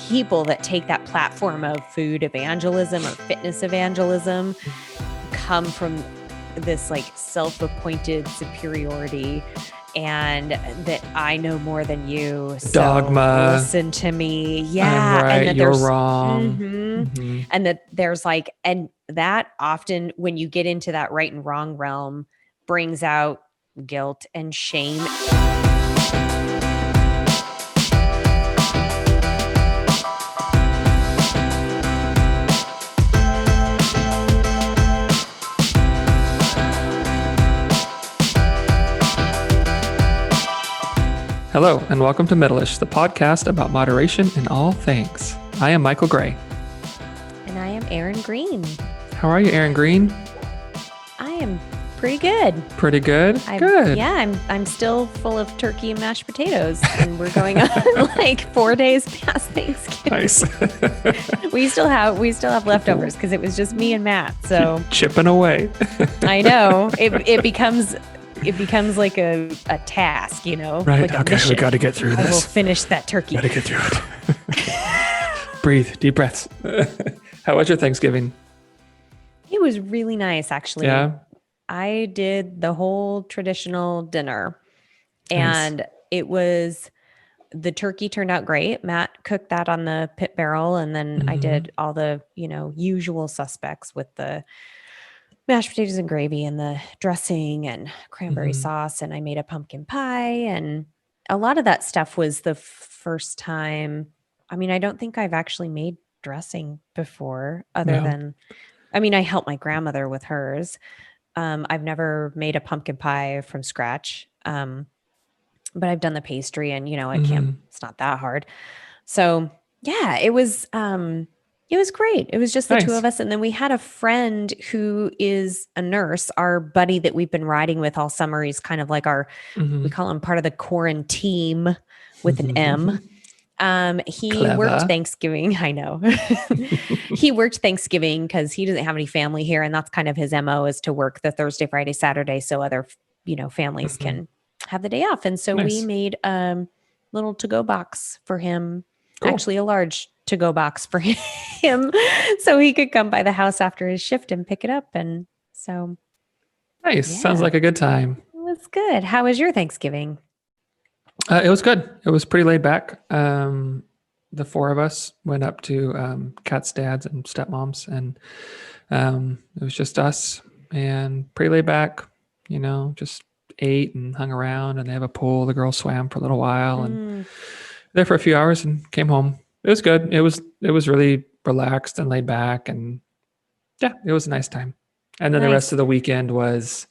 people that take that platform of food evangelism or fitness evangelism come from this like self-appointed superiority and that I know more than you. So Dogma. Listen to me. Yeah. I'm right, and that you're there's, wrong. And that there's like, and that often when you get into that right and wrong realm brings out guilt and shame. Hello, and welcome to Middleish, the podcast about moderation in all things. I am Michael Gray. And I am Erin Green. How are you, Erin Green? I am pretty good. Pretty good? Good. Yeah, I'm still full of turkey and mashed potatoes, and we're going on like 4 days past Thanksgiving. Nice. we still have leftovers because it was just me and Matt. So chipping away. I know it becomes like a task, you know. Right. Like okay, we got to get through this. I will finish that turkey. Got to get through it. Breathe, deep breaths. How was your Thanksgiving? It was really nice, actually. Yeah. I did the whole traditional dinner, and the turkey turned out great. Matt cooked that on the pit barrel, and then I did all the, usual suspects with the mashed potatoes and gravy and the dressing and cranberry sauce. And I made a pumpkin pie, and a lot of that stuff was the first time. I mean, I don't think I've actually made dressing before other than, I helped my grandmother with hers. I've never made a pumpkin pie from scratch. But I've done the pastry and, it's not that hard. So yeah, it was great. It was just the two of us. And then we had a friend who is a nurse, our buddy that we've been riding with all summer. He's kind of like our, we call him part of the quarantine with an M. He Clever. Worked Thanksgiving. I know. He worked Thanksgiving because he doesn't have any family here. And that's kind of his MO, is to work the Thursday, Friday, Saturday. So other, families can have the day off. And so we made a little to-go box for him. Cool. Actually a large to-go box for him. So he could come by the house after his shift and pick it up. And so. Nice. Yeah. Sounds like a good time. It was good. How was your Thanksgiving? It was good. It was pretty laid back. The four of us went up to Kat's dads and stepmoms, and it was just us and pretty laid back, just ate and hung around, and they have a pool. The girls swam for a little while and there for a few hours and came home. It was good. It was really relaxed and laid back, and yeah, it was a nice time. And then the rest of the weekend was,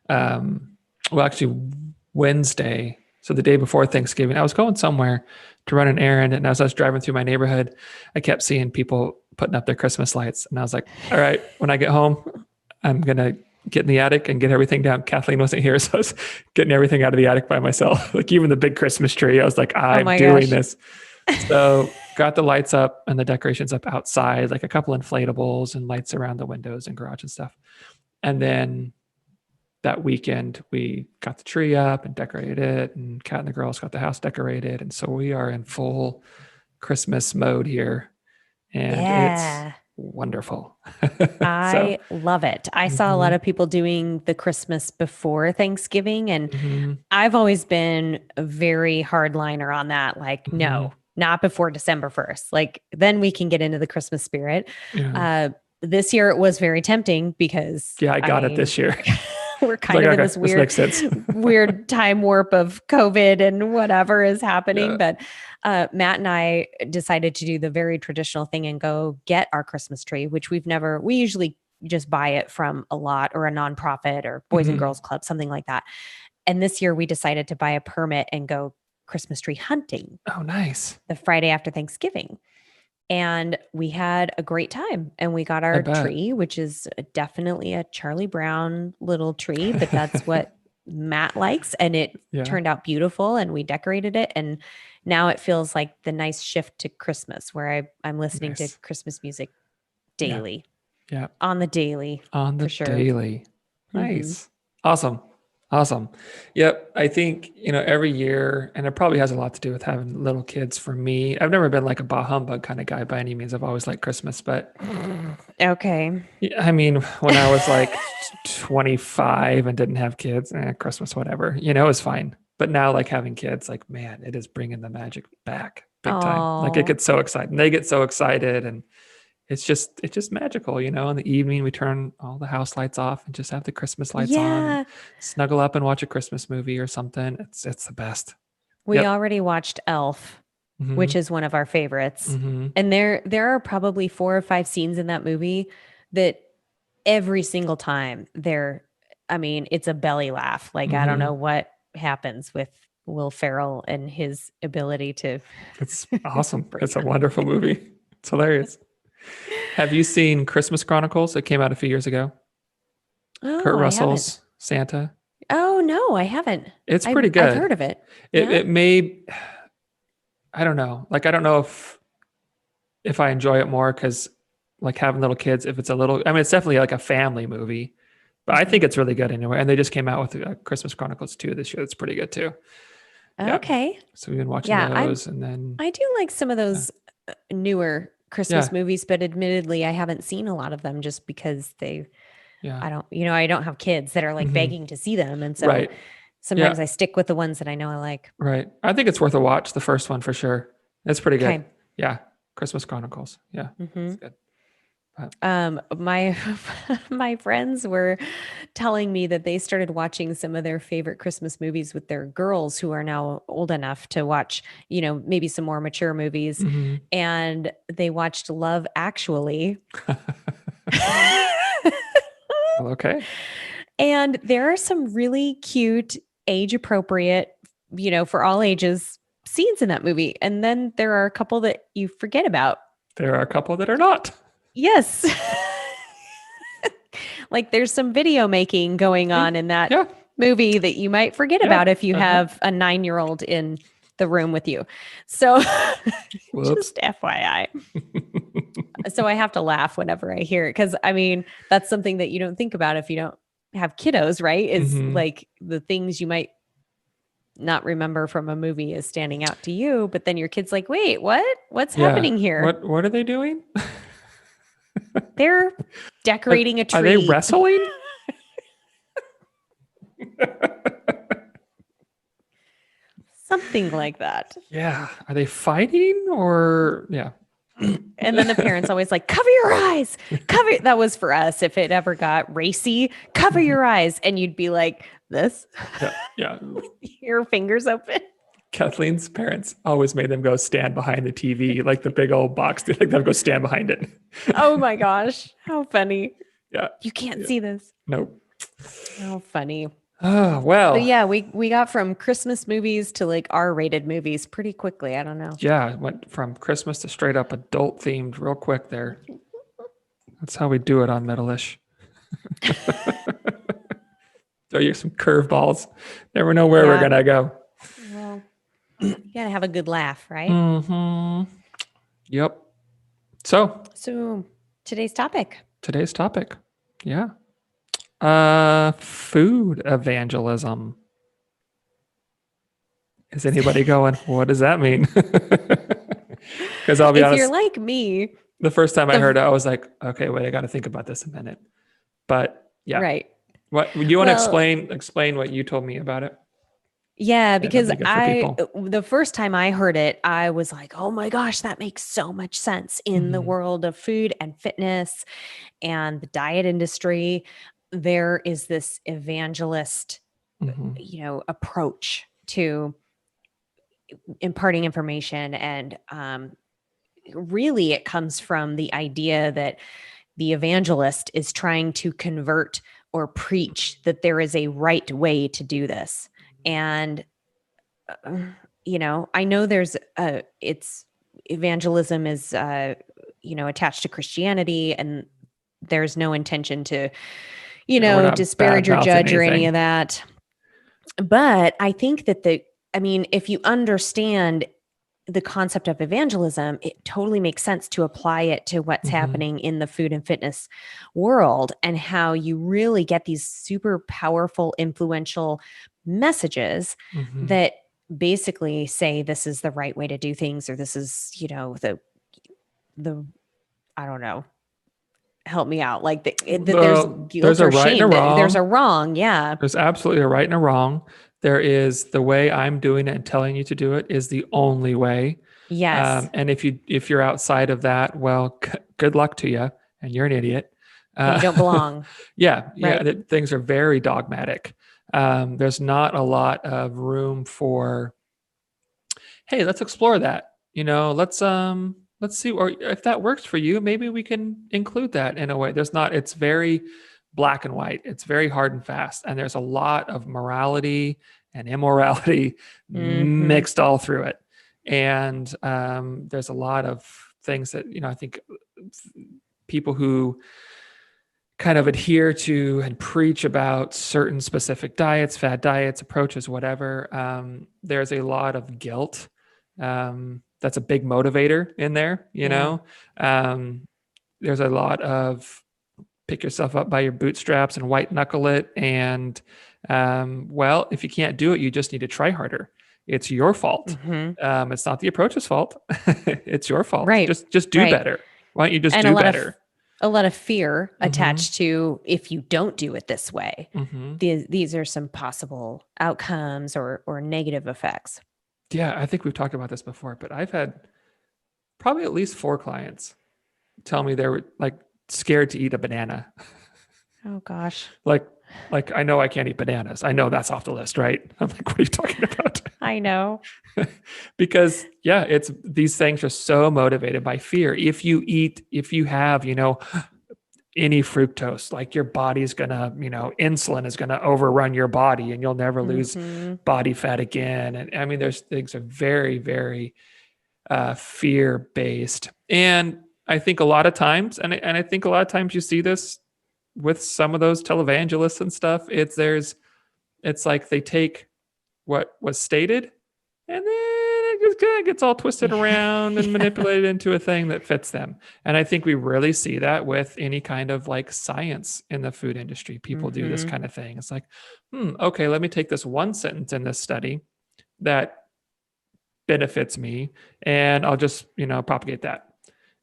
actually Wednesday. So the day before Thanksgiving, I was going somewhere to run an errand. And as I was driving through my neighborhood, I kept seeing people putting up their Christmas lights. And I was like, all right, when I get home, I'm going to get in the attic and get everything down. Kathleen wasn't here, so I was getting everything out of the attic by myself. Like even the big Christmas tree, I was like, I'm doing this. So got the lights up and the decorations up outside, like a couple inflatables and lights around the windows and garage and stuff. And then that weekend, we got the tree up and decorated it, and Kat and the girls got the house decorated. And so we are in full Christmas mode here, and it's wonderful. I love it. I saw a lot of people doing the Christmas before Thanksgiving, and I've always been a very hardliner on that. Like, no, not before December 1st. Like, then we can get into the Christmas spirit. Yeah. This year it was very tempting because I got it this year. We're kind of in this weird time warp of COVID and whatever is happening. Yeah. But Matt and I decided to do the very traditional thing and go get our Christmas tree, which we usually just buy it from a lot or a nonprofit or Boys and Girls Club, something like that. And this year we decided to buy a permit and go Christmas tree hunting. Oh, nice. The Friday after Thanksgiving. And we had a great time, and we got our tree, which is definitely a Charlie Brown little tree, but that's what Matt likes. And it turned out beautiful, and we decorated it. And now it feels like the nice shift to Christmas, where I'm listening to Christmas music daily. Yeah. On the daily. On the daily. Nice. Awesome. Awesome. Yep. I think, every year, and it probably has a lot to do with having little kids for me. I've never been like a bah humbug kind of guy by any means. I've always liked Christmas, but Okay. yeah, I mean, when I was like 25 and didn't have kids, Christmas, whatever, it was fine. But now, like having kids, like, man, it is bringing the magic back big time. Like it Oh, gets so exciting. They get so excited, and it's just magical. In the evening, we turn all the house lights off and just have the Christmas lights on and yeah. snuggle up and watch a Christmas movie or something. It's the best. We Yep. already watched Elf, Mm-hmm. which is one of our favorites. Mm-hmm. And there are probably 4 or 5 scenes in that movie that every single time I mean, it's a belly laugh. Like I don't Mm-hmm. know what happens with Will Ferrell and his ability to It's awesome. bring It's a out. wonderful movie. It's hilarious. Have you seen Christmas Chronicles? It came out a few years ago. Oh, Kurt I haven't. Russell's Santa. Oh no, I haven't. It's pretty I've good. heard of it. It Yeah. it may I don't know. Like I don't know if I enjoy it more because like having little kids, if it's a little, I mean, it's definitely like a family movie, but I think Mhm. it's really good anyway. And they just came out with Christmas Chronicles 2 this year. That's pretty good too. Yeah. Okay. So we've been watching Yeah, those and then, I do like some of yeah. those newer Christmas Yeah. movies, but admittedly, I haven't seen a lot of them just because Yeah. I don't have kids that are like Hmm. begging to see them. And so Right. sometimes Yeah. I stick with the ones that I know I like. Right. I think it's worth a watch. The first one for sure. It's pretty good. Okay. Yeah. Christmas Chronicles. Yeah. Hmm. It's good. But, My my friends were telling me that they started watching some of their favorite Christmas movies with their girls who are now old enough to watch, maybe some more mature movies. mhm. And they watched Love Actually. Well, okay. And there are some really cute, age appropriate, for all ages scenes in that movie. And then there are a couple that you forget about. There are a couple that are not. Yes. Like there's some video making going Mm, on in that yeah. movie that you might forget Yeah. about if you Uh-huh. have a 9-year-old in the room with you. So Whoops. just FYI. So I have to laugh whenever I hear it because I mean, that's something that you don't think about if you don't have kiddos, right? Is Mhm. like the things you might not remember from a movie is standing out to you, but then your kid's like, "Wait, what? What's Yeah. happening here?" What are they doing? They're Are, decorating a are they tree. wrestling? Something like that. Yeah. Are they fighting or yeah. And then the parents always like, cover your eyes, cover. That was for us. If it ever got racy, cover your eyes. And you'd be like, this, Yeah. Yeah. your fingers open. Kathleen's parents always made them go stand behind the TV, like the big old box. They like them go stand behind it. Oh my gosh. How funny. Yeah. You can't Yeah. see this. Nope. How funny. Oh, But well. yeah, we got from Christmas movies to like R-rated movies pretty quickly. I don't know. Yeah, it went from Christmas to straight up adult themed real quick there. That's how we do it on Middleish. Throw you some curveballs. Never know where we're Yeah. gonna go. Well, you gotta have a good laugh, right? Mm-hmm. Yep. So So today's topic. today's topic. Yeah. Food evangelism. Is anybody going, what does that mean? Because I'll be If honest, you're like me, the first time I the- heard it, I was like, okay, wait, I got to think about this a minute. But yeah, right. what do you want to Well, explain what you told me about it? yeah, That'd because be good for people. the first time I heard it, I was like, oh my gosh, that makes so much sense in the Mhm. world of food and fitness and the diet industry. There is this evangelist, Mhm. approach to imparting information. And really, it comes from the idea that the evangelist is trying to convert or preach that there is a right way to do this. And I know it's evangelism is attached to Christianity, and there's no intention to Yeah, we're not bad disparage or mouthing judge or any anything. of that. But I think that if you understand the concept of evangelism, it totally makes sense to apply it to what's happening in the food and fitness world, and how you really get these super powerful, influential messages that basically say this is the right way to do things, or this is, the I don't know, help me out, like there's There's guilt a or right and a shame, that there's wrong. a wrong. Yeah. There's absolutely a right and a wrong. There is the way I'm doing it and telling you to do it is the only way. Yes. And if you're outside of that, well, good luck to you, and you're an idiot. And you don't belong. Yeah, Right. things are very dogmatic. There's not a lot of room for, hey, let's explore that. Let's see, or if that works for you, maybe we can include that in a way. There's not. It's very black and white. It's very hard and fast, and there's a lot of morality and immorality Mm-hmm. mixed all through it. And there's a lot of things that I think people who kind of adhere to and preach about certain specific diets, fad diets, approaches, whatever. There's a lot of guilt. That's a big motivator in there. There's a lot of pick yourself up by your bootstraps and white knuckle it. And well, if you can't do it, you just need to try harder. It's your fault. It's not the approach's fault. It's your fault. Right. Just do better. Why don't you just And do better? A lot of fear attached to, if you don't do it this way, these are some possible outcomes or negative effects. Yeah, I think we've talked about this before, but I've had probably at least 4 clients tell me they were like scared to eat a banana. Oh gosh. like I know I can't eat bananas. I know that's off the list, right? I'm like, what are you talking about? I know. Because it's these things are so motivated by fear. If you have, any fructose, like your body's gonna, insulin is gonna overrun your body and you'll never lose body fat again. And I mean, there's things are very, very fear based. And I think a lot of times, and I think a lot of times you see this with some of those televangelists and stuff, it's like they take what was stated and then it just kind of gets all twisted around and manipulated into a thing that fits them. And I think we really see that with any kind of like science in the food industry. People do this kind of thing. It's like, okay, let me take this one sentence in this study that benefits me and I'll just, propagate that.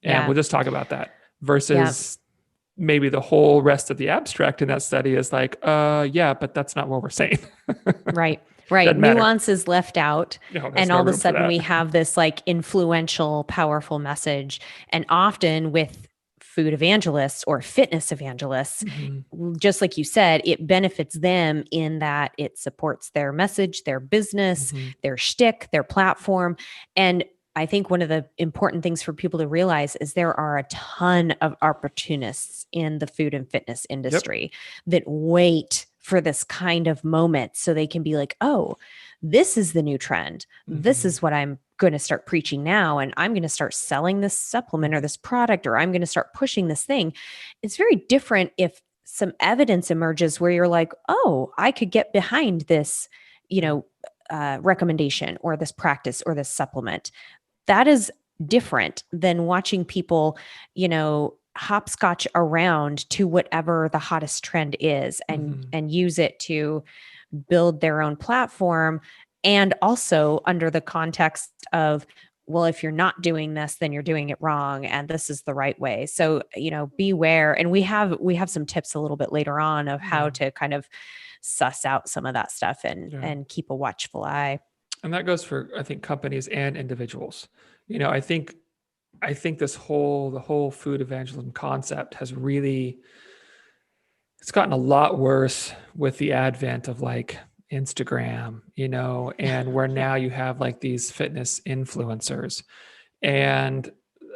And we'll just talk about that versus maybe the whole rest of the abstract in that study is like, but that's not what we're saying. Right. Nuance is left out. And all of a sudden we have this like influential, powerful message. And often with food evangelists or fitness evangelists, just like you said, it benefits them in that it supports their message, their business, their shtick, their platform. And I think one of the important things for people to realize is there are a ton of opportunists in the food and fitness industry that wait for this kind of moment so they can be like, oh, this is the new trend. This is what I'm going to start preaching now. And I'm going to start selling this supplement or this product, or I'm going to start pushing this thing. It's very different if some evidence emerges where you're like, oh, I could get behind this, recommendation or this practice or this supplement. That is different than watching people, hopscotch around to whatever the hottest trend is and use it to build their own platform. And also under the context of, well, if you're not doing this, then you're doing it wrong. And this is the right way. So, beware. And we have some tips a little bit later on of how to kind of suss out some of that stuff and keep a watchful eye. And that goes for, I think, companies and individuals. I think the whole food evangelism concept has really, it's gotten a lot worse with the advent of like Instagram, and where now you have like these fitness influencers and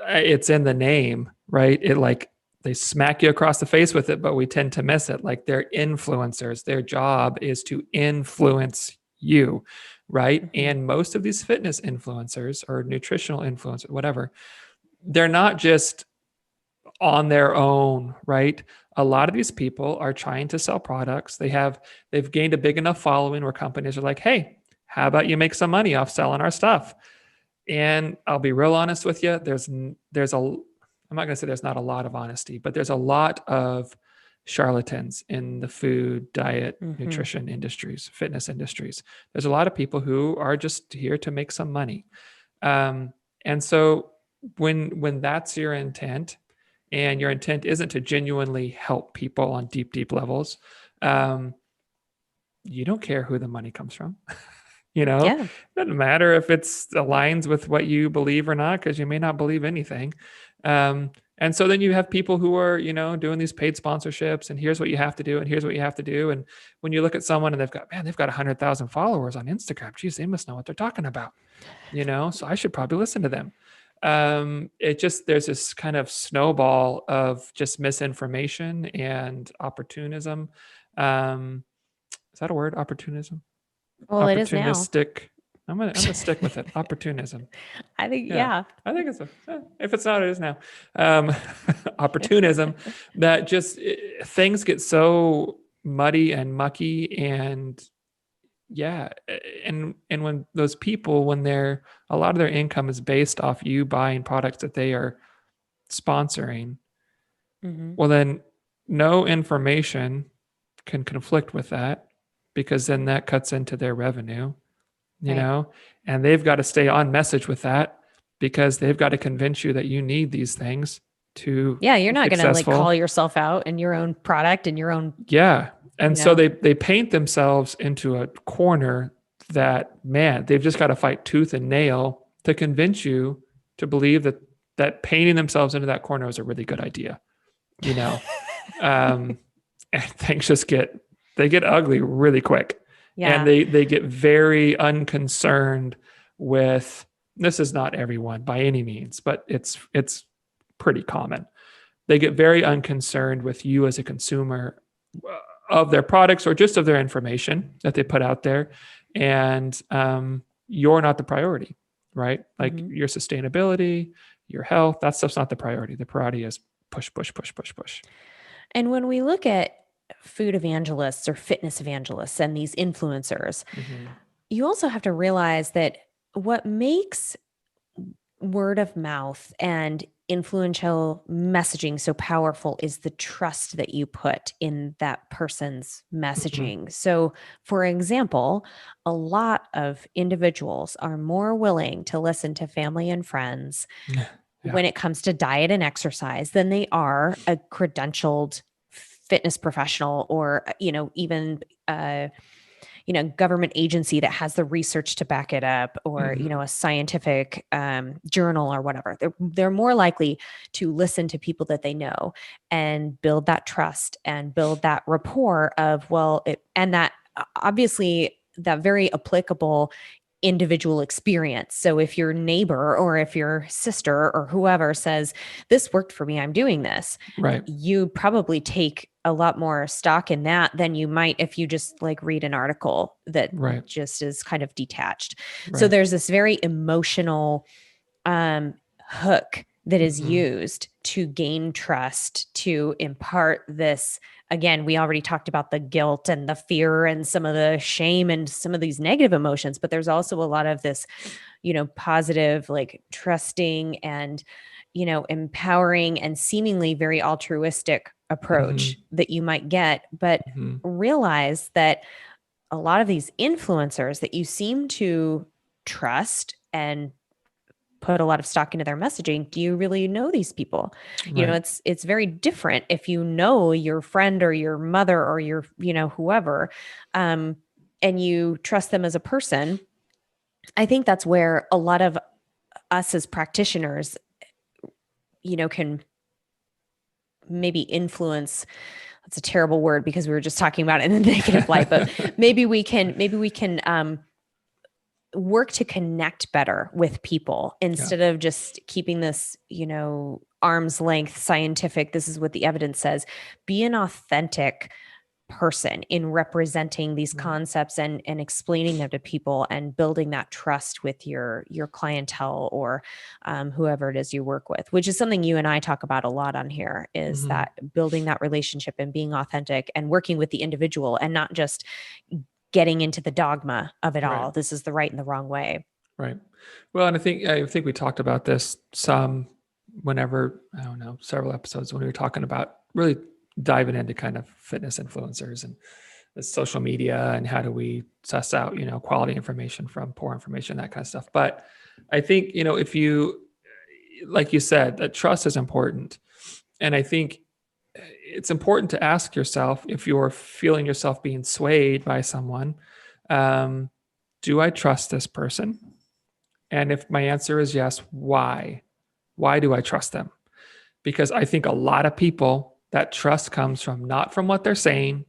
it's in the name, right? It like they smack you across the face with it, but we tend to miss it. Like they're influencers. Their job is to influence you, right? And most of these fitness influencers or nutritional influencers, whatever, they're not just on their own, right? A lot of these people are trying to sell products. They've gained a big enough following where companies are like, hey, how about you make some money off selling our stuff? And I'll be real honest with you. I'm not going to say there's not a lot of honesty, but there's a lot of charlatans in the food, diet, nutrition industries, fitness industries. There's a lot of people who are just here to make some money. And so when that's your intent, and your intent isn't to genuinely help people on deep, deep levels, you don't care who the money comes from. Yeah. It doesn't matter if it's aligns with what you believe or not, because you may not believe anything. And so then you have people who are, doing these paid sponsorships, and here's what you have to do, and here's what you have to do. And when you look at someone and they've got 100,000 followers on Instagram, geez, they must know what they're talking about, so I should probably listen to them. There's this kind of snowball of just misinformation and opportunism. Is that a word? Opportunism? Well, it is now. Opportunistic. I'm gonna stick with it. Opportunism. I think, yeah. I think if it's not, it is now. Opportunism that just things get so muddy and mucky, and and when those people, when a lot of their income is based off you buying products that they are sponsoring, well then no information can conflict with that, because then that cuts into their revenue. And they've got to stay on message with that, because they've got to convince you that you need these things to you're not going to like successful. call yourself out in your own product and your own. And so they paint themselves into a corner that, man, they've just got to fight tooth and nail to convince you to believe that painting themselves into that corner is a really good idea. And things just get ugly really quick. And they get very unconcerned with, this is not everyone by any means, but it's pretty common. They get very unconcerned with you as a consumer of their products, or just of their information that they put out there. And you're not the priority, right? Like your sustainability, your health, that stuff's not the priority. The priority is push, push, push, push, push. And when we look at food evangelists or fitness evangelists and these influencers, you also have to realize that what makes word of mouth and influential messaging so powerful is the trust that you put in that person's messaging. So, for example, a lot of individuals are more willing to listen to family and friends when it comes to diet and exercise than they are a credentialed fitness professional, or even government agency that has the research to back it up, or a scientific journal or whatever. They're more likely to listen to people that they know and build that trust and build that rapport of, and that obviously that very applicable individual experience. So if your neighbor or if your sister or whoever says, this worked for me, I'm doing this, right, you probably take a lot more stock in that than you might if you just like read an article that just is kind of detached. So there's this very emotional hook that is used to gain trust, to impart this. Again, we already talked about the guilt and the fear and some of the shame and some of these negative emotions, but there's also a lot of this, positive, like trusting and, empowering and seemingly very altruistic approach that you might get. But realize that a lot of these influencers that you seem to trust and put a lot of stock into their messaging, do you really know these people? It's very different if you know your friend or your mother or your, whoever, and you trust them as a person. I think that's where a lot of us as practitioners, can maybe influence. That's a terrible word because we were just talking about it in a negative light, but maybe we can work to connect better with people instead of just keeping this, arm's length scientific. This is what the evidence says. Be an authentic person in representing these concepts and explaining them to people and building that trust with your clientele or whoever it is you work with, which is something you and I talk about a lot on here, is that building that relationship and being authentic and working with the individual and not just getting into the dogma of it all. This is the right and the wrong way. Right. Well, and I think we talked about this some whenever, I don't know, several episodes when we were talking about really diving into kind of fitness influencers and the social media and how do we suss out, quality information from poor information, that kind of stuff. But I think, if you, like you said, that trust is important. And I think it's important to ask yourself, if you're feeling yourself being swayed by someone, do I trust this person? And if my answer is yes, why? Why do I trust them? Because I think a lot of people, that trust comes from not from what they're saying,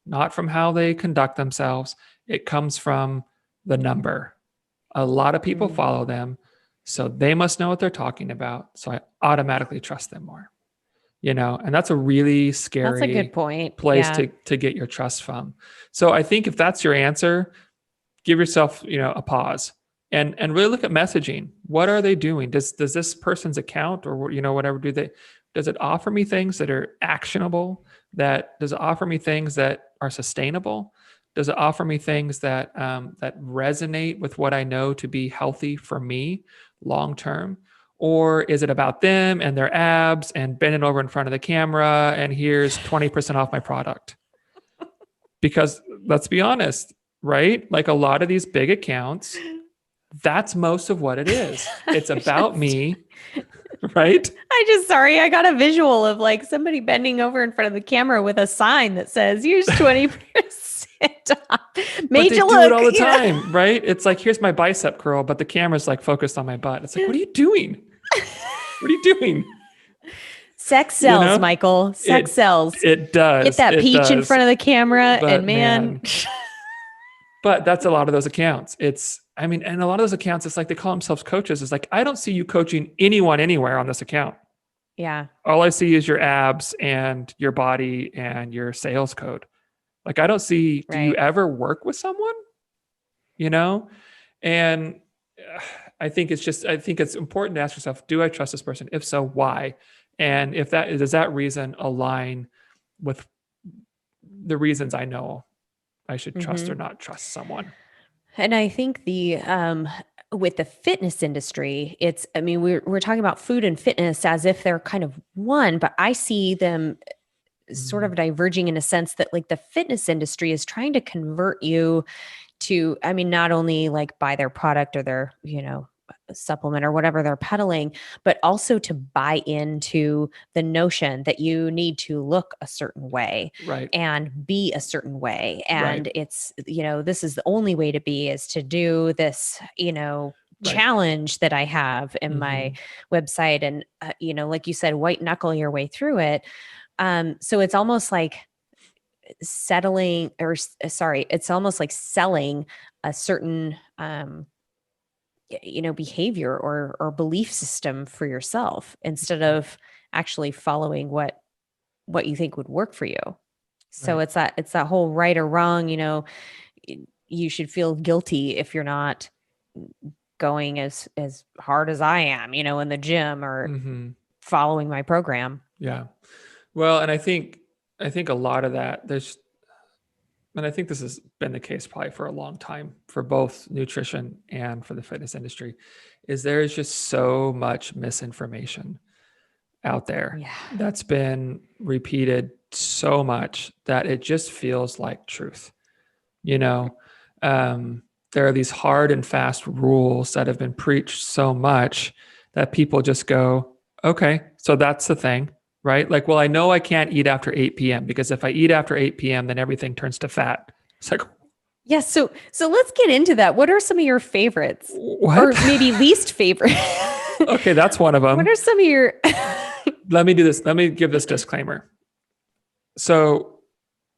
not from how they conduct themselves. It comes from the number. A lot of people follow them, so they must know what they're talking about. So I automatically trust them more. And that's a really scary That's a good point. place Yeah. to get your trust from. So I think if that's your answer, give yourself, a pause and really look at messaging. What are they doing? Does this person's account or, whatever, does it offer me things that are actionable? Does it offer me things that are sustainable? Does it offer me things that resonate with what I know to be healthy for me long term? Or is it about them and their abs and bending over in front of the camera and here's 20% off my product? Because let's be honest, right? Like a lot of these big accounts, that's most of what it is. It's about me, right? Sorry, I got a visual of like somebody bending over in front of the camera with a sign that says, here's 20% off. Made you do look it all the time, right? It's like, here's my bicep curl, but the camera's like focused on my butt. It's like, what are you doing? What are you doing? Sex sells, Michael. Sex sells. It does. Get that peach in front of the camera, But and man. But that's a lot of those accounts. And a lot of those accounts, it's like they call themselves coaches. It's like, I don't see you coaching anyone anywhere on this account. Yeah. All I see is your abs and your body and your sales code. Like, I don't see, do you ever work with someone? And I think it's important to ask yourself, do I trust this person? If so, why? And does that reason align with the reasons I know I should trust or not trust someone? And I think with the fitness industry, we're talking about food and fitness as if they're kind of one, but I see them sort of diverging in a sense that like the fitness industry is trying to convert you to, not only like buy their product or their, supplement or whatever they're peddling, but also to buy into the notion that you need to look a certain way, right, and be a certain way. And it's, this is the only way to be, is to do this, challenge that I have in my website. And, like you said, white knuckle your way through it. So it's almost like it's almost like selling a certain, behavior or belief system for yourself instead of actually following what you think would work for you. So it's that whole right or wrong, you should feel guilty if you're not going as hard as I am, in the gym or following my program. Yeah. Well, and I think a lot of that and I think this has been the case probably for a long time for both nutrition and for the fitness industry, is there is just so much misinformation out there that's been repeated so much that it just feels like truth. There are these hard and fast rules that have been preached so much that people just go, okay, so that's the thing. Right? Like, well, I know I can't eat after 8 p.m. because if I eat after 8 p.m., then everything turns to fat. It's like, yeah. So let's get into that. What are some of your favorites? What? Or maybe least favorite? Okay, that's one of them. What are some of your... Let me do this. Let me give this disclaimer. So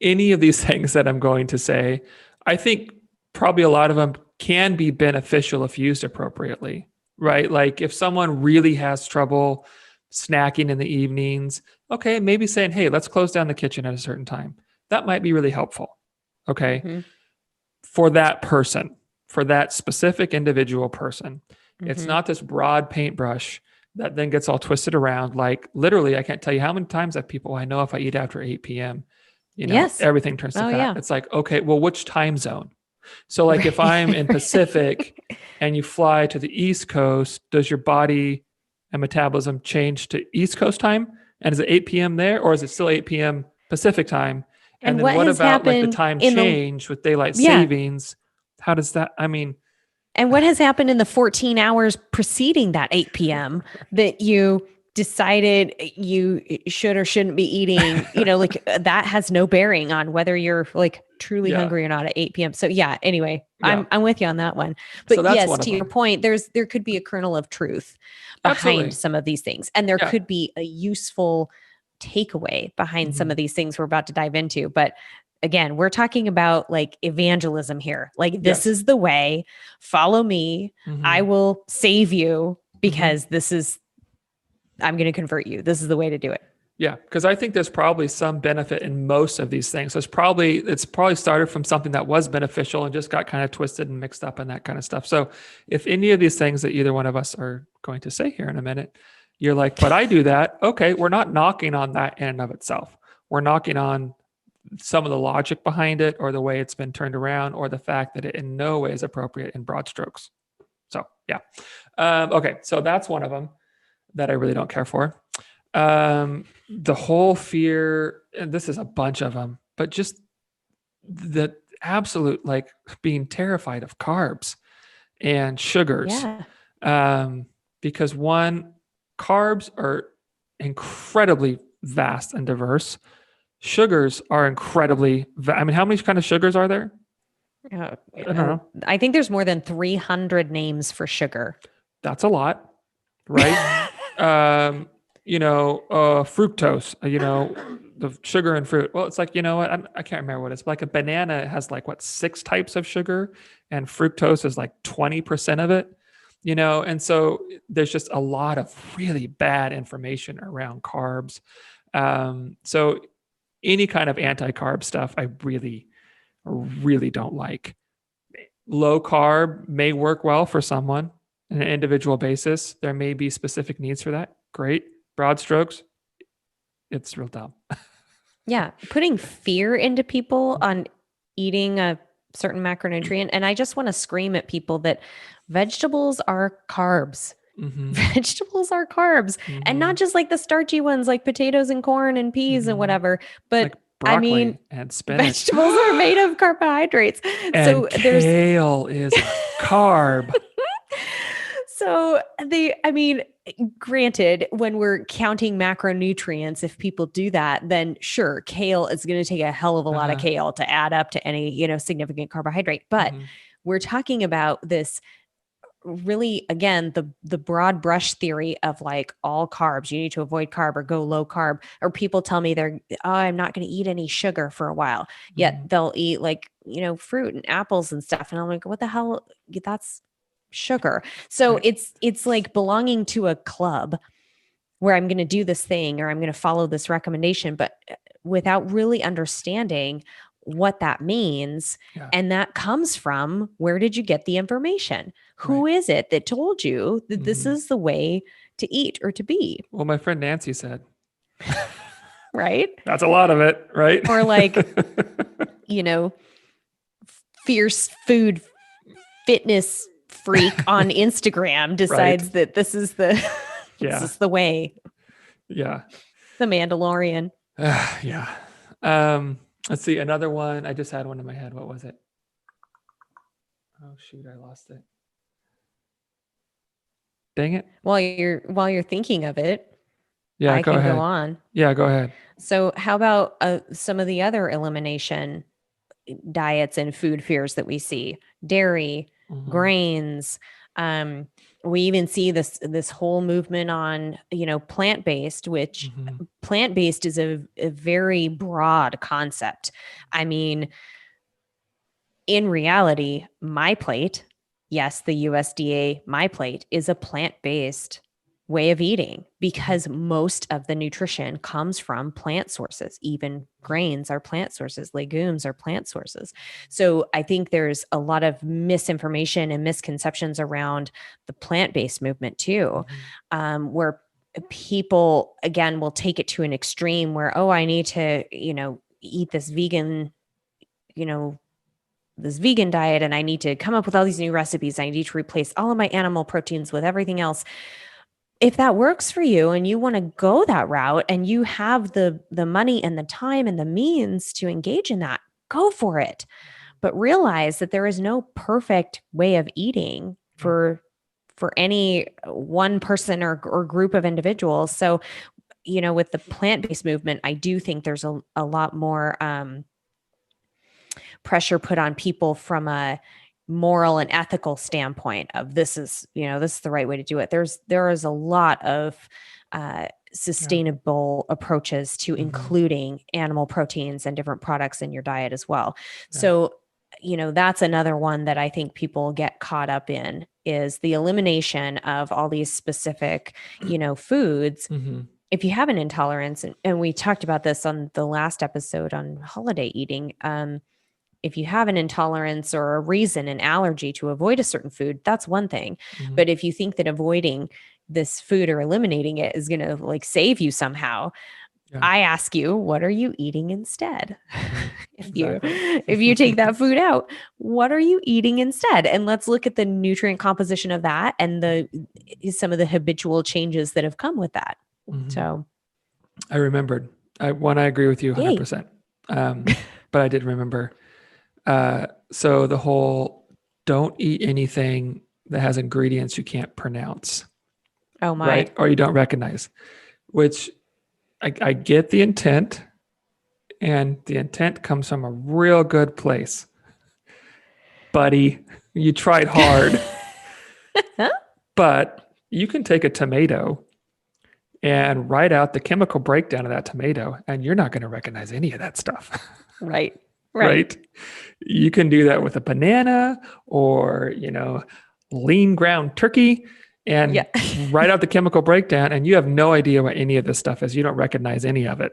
any of these things that I'm going to say, I think probably a lot of them can be beneficial if used appropriately, right? Like if someone really has trouble snacking in the evenings, okay, maybe saying, hey, let's close down the kitchen at a certain time. That might be really helpful. Okay. For that person, for that specific individual person. It's not this broad paintbrush that then gets all twisted around. Like literally, I can't tell you how many times that people, I know if I eat after 8 p.m., everything turns to fat. Yeah. It's like, okay, well, which time zone? So like if I'm in Pacific and you fly to the East Coast, does your body and metabolism change to East Coast time? And is it 8 p.m. there, or is it still 8 p.m. Pacific time? And And then what what has about like the happened time in the, change with daylight yeah. savings? How does that, I mean, And what has happened in the 14 hours preceding that 8 p.m. that you decided you should or shouldn't be eating, like that has no bearing on whether you're like truly yeah, hungry or not at 8 p.m. So yeah, anyway, yeah. I'm with you on that one. So But that's yes, one of to your them. point, there could be a kernel of truth behind Absolutely. some of these things. And there Yeah. could be a useful takeaway behind some Mhm. of these things we're about to dive into. But again, we're talking about like evangelism here. Like, this Yes. is the way, follow me. I Mhm. will save you Mhm. because I'm going to convert you. This is the way to do it. Yeah, because I think there's probably some benefit in most of these things. It's probably started from something that was beneficial and just got kind of twisted and mixed up and that kind of stuff. So if any of these things that either one of us are going to say here in a minute, you're like, but I do that. Okay, we're not knocking on that in and of itself. We're knocking on some of the logic behind it, or the way it's been turned around, or the fact that it in no way is appropriate in broad strokes. So yeah. Okay, so that's one of them that I really don't care for. The whole fear, and this is a bunch of them, but just the absolute like being terrified of carbs and sugars. Yeah. Because one, carbs are incredibly vast and diverse. Sugars are incredibly, I mean, how many kind of sugars are there? Uh, I don't know. I think there's more than 300 names for sugar. That's a lot, right? Fructose, the sugar in fruit. Well, it's like, you know what? I can't remember what it's like. A banana has like what, 6 types of sugar, and fructose is like 20% of it, and so there's just a lot of really bad information around carbs. So any kind of anti-carb stuff, I really, really don't like. Low carb may work well for someone on an individual basis. There may be specific needs for that. Great. Broad strokes, it's real dumb. Yeah. Putting fear into people on eating a certain macronutrient. And I just want to scream at people that vegetables are carbs. Mm-hmm. Vegetables are carbs, and not just like the starchy ones like potatoes and corn and peas and whatever, but Like I broccoli mean, and spinach. vegetables are made of carbohydrates. And So there's kale is a carb. I mean, granted, when we're counting macronutrients, if people do that, then sure, kale is going to take a hell of a lot of kale to add up to any, significant carbohydrate. But we're talking about this really, again, the broad brush theory of like all carbs. You need to avoid carb or go low carb. Or people tell me I'm not going to eat any sugar for a while. Yet they'll eat like, fruit and apples and stuff. And I'm like, what the hell? That's sugar. So Right. it's like belonging to a club where I'm going to do this thing or I'm going to follow this recommendation, but without really understanding what that means. Yeah. And that comes from, where did you get the information? Who Right. is it that told you that this is the way to eat or to be? Well, my friend Nancy said, right? That's a lot of it, right? Or like, fierce food fitness freak on Instagram decides that this is this is the way. Yeah. The Mandalorian. Yeah. Let's see. Another one. I just had one in my head. What was it? Oh shoot, I lost it. Dang it. While you're thinking of it, Yeah, I go can ahead. go on. Yeah, go ahead. So how about some of the other elimination diets and food fears that we see? Dairy, grains. We even see this whole movement on, plant-based, which plant-based is a very broad concept. I mean, in reality, my plate, yes, the USDA my plate is a plant-based way of eating because most of the nutrition comes from plant sources. Even grains are plant sources, legumes are plant sources. So I think there's a lot of misinformation and misconceptions around the plant-based movement too, where people, again, will take it to an extreme where, I need to, eat this vegan, this vegan diet and I need to come up with all these new recipes. I need to replace all of my animal proteins with everything else. If that works for you and you want to go that route and you have the money and the time and the means to engage in that, go for it. But realize that there is no perfect way of eating for any one person or group of individuals. So, with the plant-based movement, I do think there's a lot more pressure put on people from a moral and ethical standpoint of this is the right way to do it. There is a lot of sustainable approaches to including animal proteins and different products in your diet as well. Yeah. So, that's another one that I think people get caught up in is the elimination of all these specific, foods. If you have an intolerance, and we talked about this on the last episode on holiday eating, if you have an intolerance or a reason, an allergy to avoid a certain food, that's one thing. But if you think that avoiding this food or eliminating it is going to save you somehow, I ask you, what are you eating instead? If you take that food out, what are you eating instead? And let's look at the nutrient composition of that and some of the habitual changes that have come with that. So I remembered. I agree with you 100%. But I did remember. So the whole don't eat anything that has ingredients you can't pronounce. Oh my. Right? Or you don't recognize, which I get the intent, and the intent comes from a real good place. Buddy, you tried hard. But you can take a tomato and write out the chemical breakdown of that tomato, and you're not going to recognize any of that stuff. Right. You can do that with a banana or, lean ground turkey and write out the chemical breakdown, and you have no idea what any of this stuff is. You don't recognize any of it.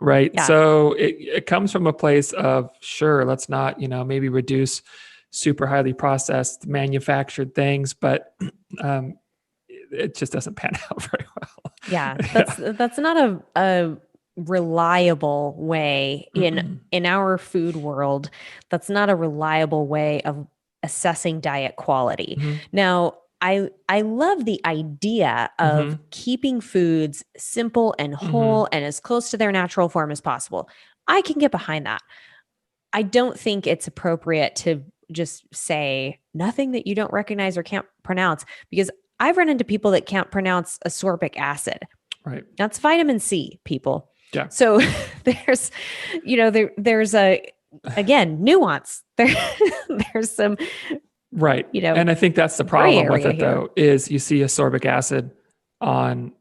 Right. Yeah. So it comes from a place of, sure, let's not, maybe reduce super highly processed manufactured things, but it just doesn't pan out very well. Yeah. That's not a reliable way in our food world. That's not a reliable way of assessing diet quality. Now, I love the idea of keeping foods simple and whole and as close to their natural form as possible. I can get behind that. I don't think it's appropriate to just say nothing that you don't recognize or can't pronounce, because I've run into people that can't pronounce ascorbic acid. Right. That's vitamin C, people. Yeah. So there's, there's again, nuance. There's some, right. And I think that's the problem with it, though, is you see ascorbic acid on,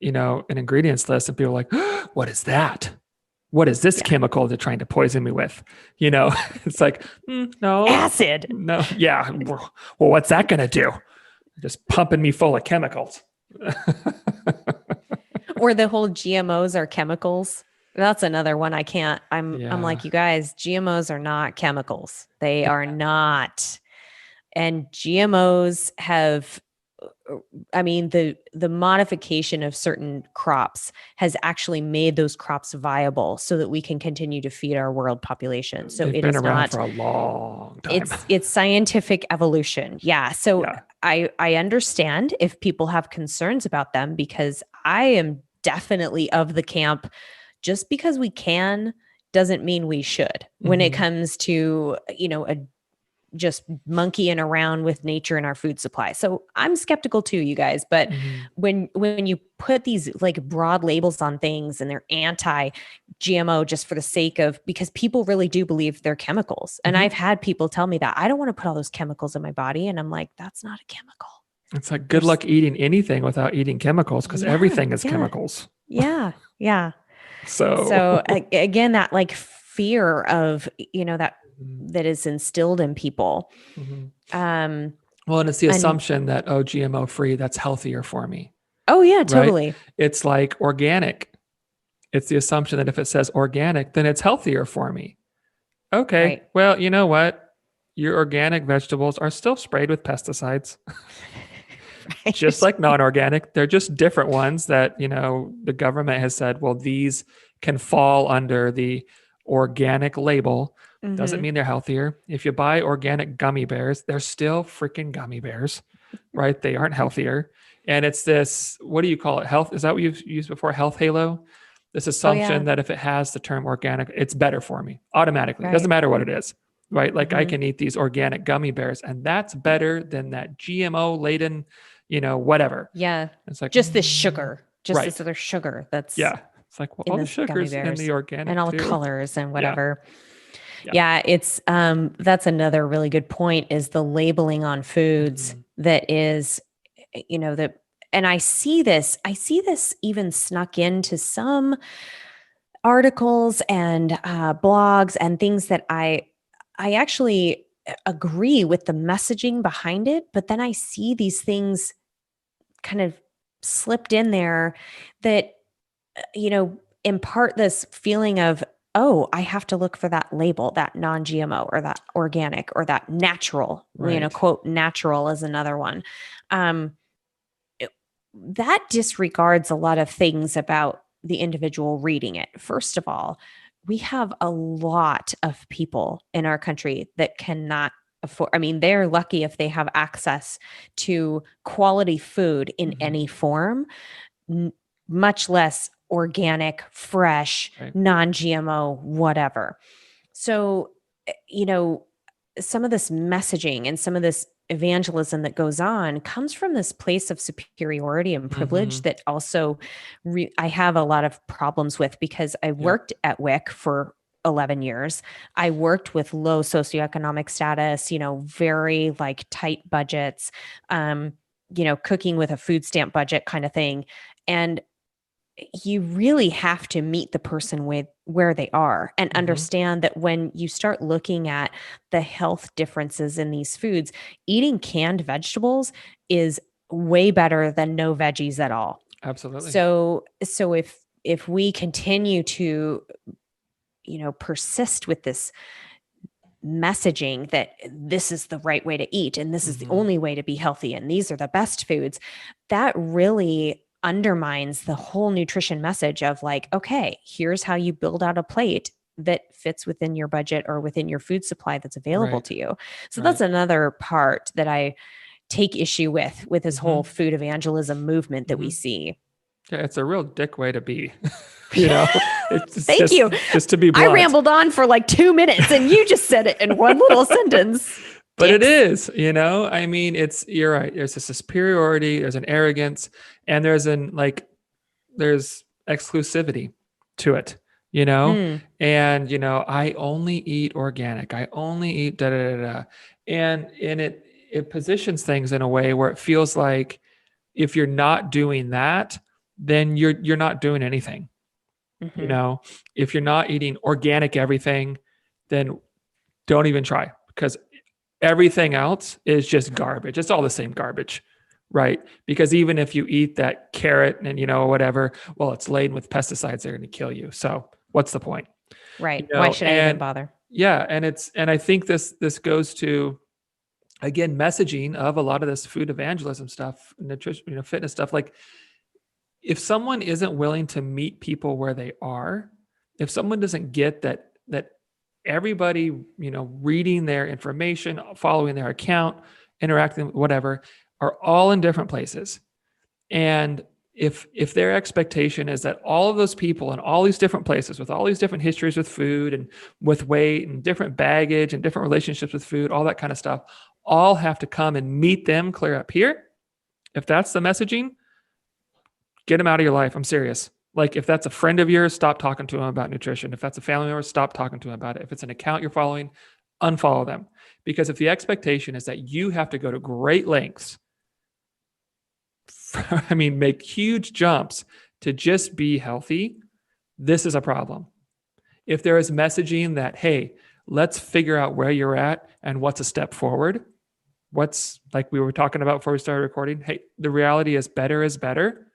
an ingredients list, and people are like, what is that? What is this chemical they're trying to poison me with? It's like, no. Acid. No. Yeah. Well, what's that going to do? Just pumping me full of chemicals. Or the whole GMOs are chemicals. That's another one I can't. I'm like, you guys, GMOs are not chemicals. They are not. And GMOs have, the modification of certain crops has actually made those crops viable so that we can continue to feed our world population. So They've been around for a long time. It's scientific evolution. Yeah. So I understand if people have concerns about them, because I am definitely of the camp, just because we can doesn't mean we should when it comes to, just monkeying around with nature and our food supply. So I'm skeptical too, you guys, but when you put these broad labels on things and they're anti-GMO just for the sake of, because people really do believe they're chemicals. And I've had people tell me that I don't want to put all those chemicals in my body. And I'm like, that's not a chemical. It's like, good luck eating anything without eating chemicals, because everything is chemicals. Yeah. So again, that fear of, that is instilled in people. And it's the assumption that, GMO free, that's healthier for me. Oh yeah, totally. Right? It's like organic. It's the assumption that if it says organic, then it's healthier for me. Okay. Right. Well, you know what? Your organic vegetables are still sprayed with pesticides. Right. Just like non-organic. They're just different ones that, the government has said, well, these can fall under the organic label, Doesn't mean they're healthier. If you buy organic gummy bears, they're still freaking gummy bears, right? They aren't healthier. And it's this, what do you call it? Health? Is that what you've used before? Health halo? This Oh yeah. assumption that if it has the term organic, it's better for me automatically. It doesn't Right. matter what it is, right? Like I Mm-hmm. can eat these organic gummy bears and that's better than that GMO laden, whatever. Yeah. It's like, Just this sugar, just this right. other sugar that's Yeah. It's like, well, in all the those gummy sugars in the bears and organic all the too. colors and Yeah. whatever. Yeah. Yeah, it's that's another really good point is the labeling on foods Mm-hmm. that is, that, and I see this even snuck into some articles and blogs and things that I actually agree with the messaging behind it, but then I see these things kind of slipped in there that impart this feeling of, oh, I have to look for that label, that non-GMO or that organic or that natural, Right. quote, natural is another one. Um, that disregards a lot of things about the individual reading it. First of all, we have a lot of people in our country that cannot afford, I mean, they're lucky if they have access to quality food in Mm-hmm. any form, much less organic, fresh, Right. non-GMO, whatever. So, some of this messaging and some of this evangelism that goes on comes from this place of superiority and privilege Mm-hmm. that also I have a lot of problems with because I Yeah. worked at WIC for 11 years. I worked with low socioeconomic status, very like tight budgets, cooking with a food stamp budget kind of thing. And you really have to meet the person with where they are and Mm-hmm. understand that when you start looking at the health differences in these foods, eating canned vegetables is way better than no veggies at all. Absolutely. So if we continue to persist with this messaging that this is the right way to eat and this is the Mm-hmm. only way to be healthy and these are the best foods, that really undermines the whole nutrition message of like, okay, here's how you build out a plate that fits within your budget or within your food supply that's available Right. to you. So Right. that's another part that I take issue with this Mm-hmm. whole food evangelism movement that we Mm-hmm. see. Yeah, it's a real dick way to be. you know, it's Thank just you. just to be I blunt. rambled on for like 2 minutes and you just said it in one little sentence. But it Dicks. is, I mean, you're right. There's a superiority, there's an arrogance, and there's exclusivity to it, Mm, and I only eat organic. I only eat da da da da. And it positions things in a way where it feels like if you're not doing that, then you're not doing anything. hmm If you're not eating organic everything, then don't even try because everything else is just garbage. It's all the same garbage, right? Because even if you eat that carrot and whatever, well, it's laden with pesticides, they're going to kill you. So what's the point? Right. Why should I even And bother? yeah, and I think this goes to again messaging of a lot of this food evangelism stuff, nutrition, fitness stuff. Like if someone isn't willing to meet people where they are, if someone doesn't get that everybody, reading their information, following their account, interacting, whatever, are all in different places. And if their expectation is that all of those people in all these different places with all these different histories with food and with weight and different baggage and different relationships with food, all that kind of stuff, all have to come and meet them clear up here. If that's the messaging, get them out of your life. I'm serious. Like if that's a friend of yours, stop talking to them about nutrition. If that's a family member, stop talking to them about it. If it's an account you're following, unfollow them. Because if the expectation is that you have to go to great lengths, make huge jumps to just be healthy, this is a problem. If there is messaging that, hey, let's figure out where you're at and what's a step forward, what's like we were talking about before we started recording, hey, the reality is better is better.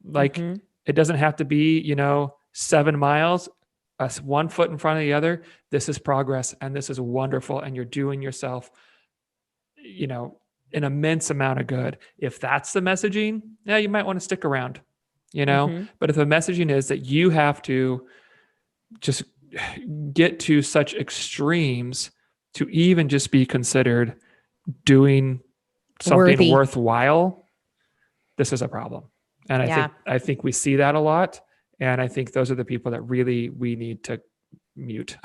Like hmm it doesn't have to be, 7 miles, us 1 foot in front of the other. This is progress and this is wonderful. And you're doing yourself, an immense amount of good. If that's the messaging, yeah, you might want to stick around, hmm but if the messaging is that you have to just get to such extremes to even just be considered doing something Worthy. worthwhile, this is a problem. And Yeah. I think we see that a lot. And I think those are the people that really we need to mute.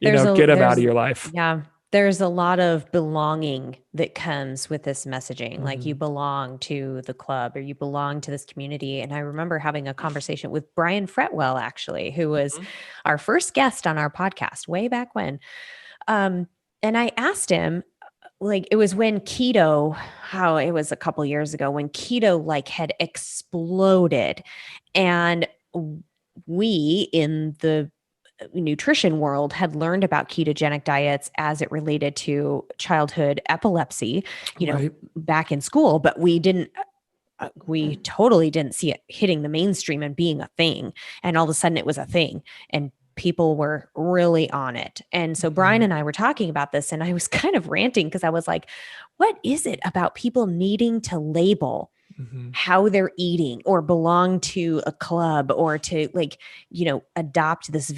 Get them out of your life. Yeah, there's a lot of belonging that comes with this messaging. Like you Mm-hmm. belong to the club or you belong to this community. And I remember having a conversation with Brian Fretwell, actually, who was Mm-hmm. our first guest on our podcast way back when. And I asked him, like, it was when keto, how it was a couple years ago when keto like had exploded. And we in the nutrition world had learned about ketogenic diets as it related to childhood epilepsy, Right. back in school, but we totally didn't see it hitting the mainstream and being a thing. And all of a sudden it was a thing and people were really on it. And so Brian Mm-hmm. and I were talking about this and I was kind of ranting because I was like, what is it about people needing to label Mm-hmm. how they're eating or belong to a club or to adopt this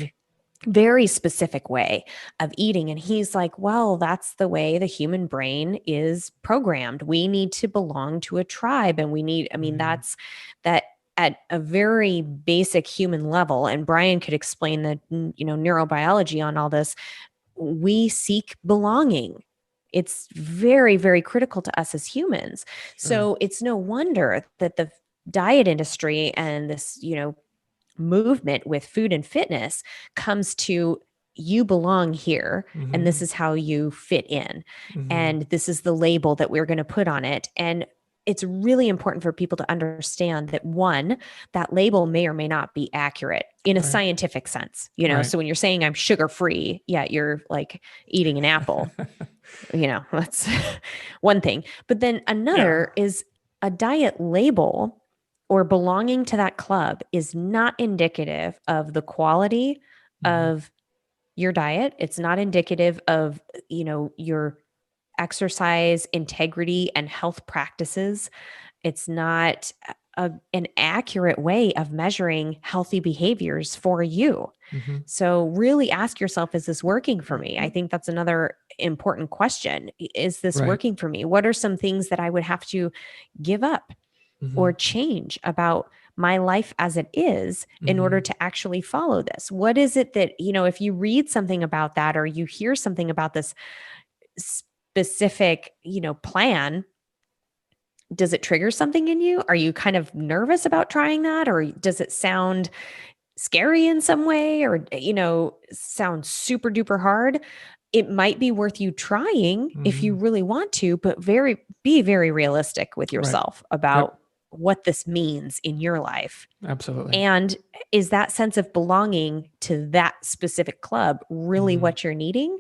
very specific way of eating? And he's like, well, that's the way the human brain is programmed. We need to belong to a tribe. And Mm-hmm. that's that at a very basic human level. And Brian could explain the, neurobiology on all this. We seek belonging. It's very, very critical to us as humans. Sure. So it's no wonder that the diet industry and this, movement with food and fitness comes to you belong here and Mm-hmm. this is how you fit in Mm-hmm. and this is the label that we're going to put on it. And it's really important for people to understand that one, that label may or may not be accurate in a Right. scientific sense, Right. so when you're saying I'm sugar free, yeah, you're like eating an apple, that's one thing. But then Yeah. another is a diet label or belonging to that club is not indicative of the quality Mm-hmm. of your diet. It's not indicative of, your exercise integrity and health practices. It's not an accurate way of measuring healthy behaviors for you. Mm-hmm. So, really ask yourself, is this working for me? I think that's another important question. Is this Right. working for me? What are some things that I would have to give up Mm-hmm. or change about my life as it is in order Mm-hmm. to actually follow this? What is it that, if you read something about that or you hear something about this specific, plan, does it trigger something in you? Are you kind of nervous about trying that? Or does it sound scary in some way or, sound super duper hard? It might be worth you trying if Mm-hmm. you really want to, but be very realistic with Right. yourself about Yep. what this means in your life. Absolutely. And is that sense of belonging to that specific club really Mm-hmm. what you're needing?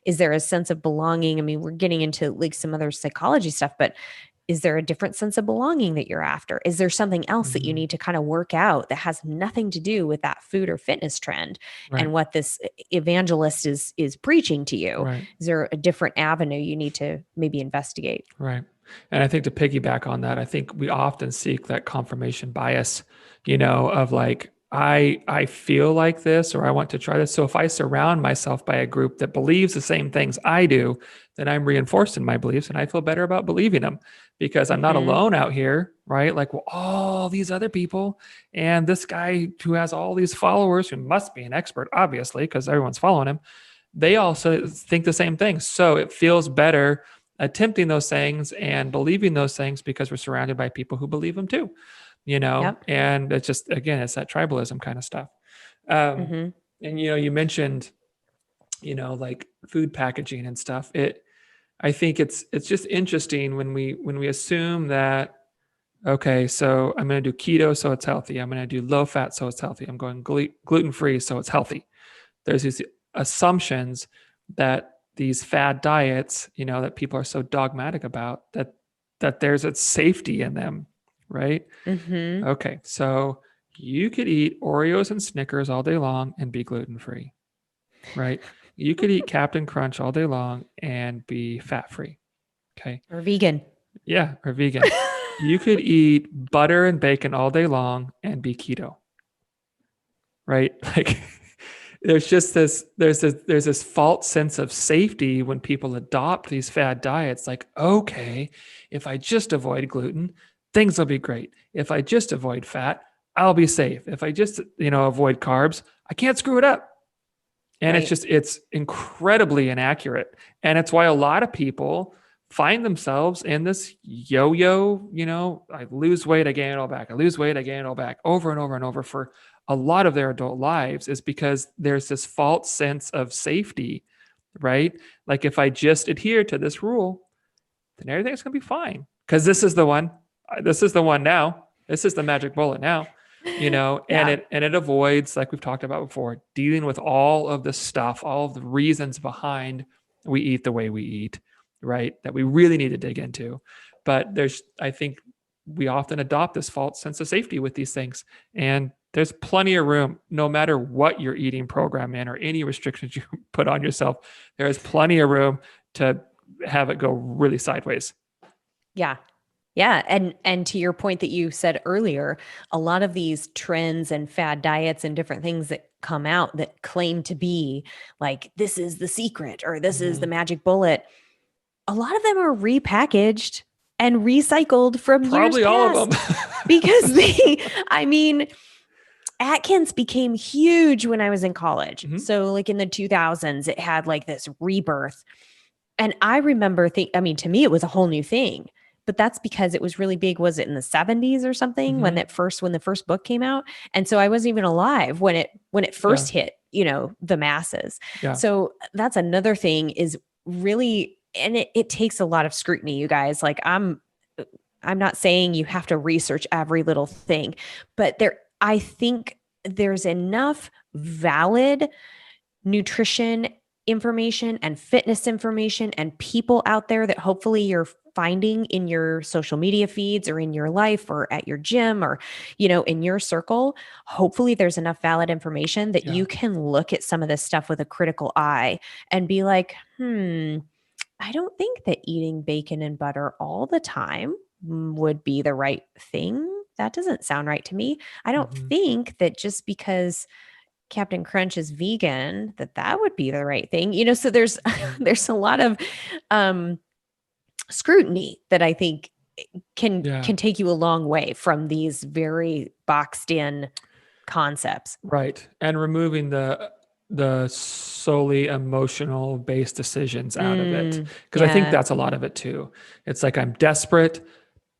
Is there a sense of belonging? I mean, we're getting into like some other psychology stuff, but is there a different sense of belonging that you're after? Is there something else that you Mm-hmm. need to kind of work out that has nothing to do with that food or fitness trend Right. and what this evangelist is preaching to you? Right. Is there a different avenue you need to maybe investigate? Right. And I think to piggyback on that, I think we often seek that confirmation bias, of like, I feel like this or I want to try this. So if I surround myself by a group that believes the same things I do, then I'm reinforced in my beliefs and I feel better about believing them because I'm not Mm-hmm. alone out here, right? Like, well, all these other people and this guy who has all these followers who must be an expert, obviously, because everyone's following him, they also think the same thing. So it feels better attempting those things and believing those things because we're surrounded by people who believe them too, Yep. and it's just, again, it's that tribalism kind of stuff. Um, Mm-hmm. and, you mentioned, like food packaging and stuff. I think it's just interesting when we assume that, okay, so I'm going to do keto, so it's healthy. I'm going to do low fat, so it's healthy. I'm going gluten free, so it's healthy. There's these assumptions that these fad diets, that people are so dogmatic about, that there's a safety in them, right? Mm-hmm. Okay, so you could eat Oreos and Snickers all day long and be gluten free, right? You could eat Captain Crunch all day long and be fat free. Okay, Or vegan. yeah, or vegan. You could eat butter and bacon all day long and be keto, right? Like there's this false sense of safety when people adopt these fad diets. Like, okay, if I just avoid gluten, things will be great. If I just avoid fat, I'll be safe. If I just, avoid carbs, I can't screw it up. And Right. it's incredibly inaccurate. And it's why a lot of people find themselves in this yo-yo, I lose weight, I gain it all back. I lose weight, I gain it all back, over and over and over for a lot of their adult lives, is because there's this false sense of safety, right? Like, if I just adhere to this rule, then everything's going to be fine. Because this is the one. This is the one now. This is the magic bullet now. And Yeah. it avoids, like we've talked about before, dealing with all of the stuff, all of the reasons behind we eat the way we eat, right? That we really need to dig into. But I think we often adopt this false sense of safety with these things. And there's plenty of room, no matter what your eating program in or any restrictions you put on yourself, there is plenty of room to have it go really sideways. Yeah. Yeah. And to your point that you said earlier, a lot of these trends and fad diets and different things that come out that claim to be like, this is the secret or this is the magic bullet, a lot of them are repackaged and recycled from years Probably all past of them. because I mean, Atkins became huge when I was in college. Mhm. So like in the 2000s, it had like this rebirth. And I remember to me, it was a whole new thing, but that's because it was really big. Was it in the 70s or something when the first book came out? And so I wasn't even alive when it first hit, the masses. Yeah. So that's another thing is really, and it takes a lot of scrutiny, you guys. Like I'm not saying you have to research every little thing, but I think there's enough valid nutrition information and fitness information and people out there that hopefully you're finding in your social media feeds or in your life or at your gym or in your circle. Hopefully there's enough valid information that you can look at some of this stuff with a critical eye and be like, I don't think that eating bacon and butter all the time would be the right thing. That doesn't sound right to me. I don't think that just because Captain Crunch is vegan, that would be the right thing. So there's there's a lot of scrutiny that I think can take you a long way from these very boxed in concepts. Right. And removing the solely emotional based decisions out of it. Because I think that's a lot of it too. It's like, I'm desperate,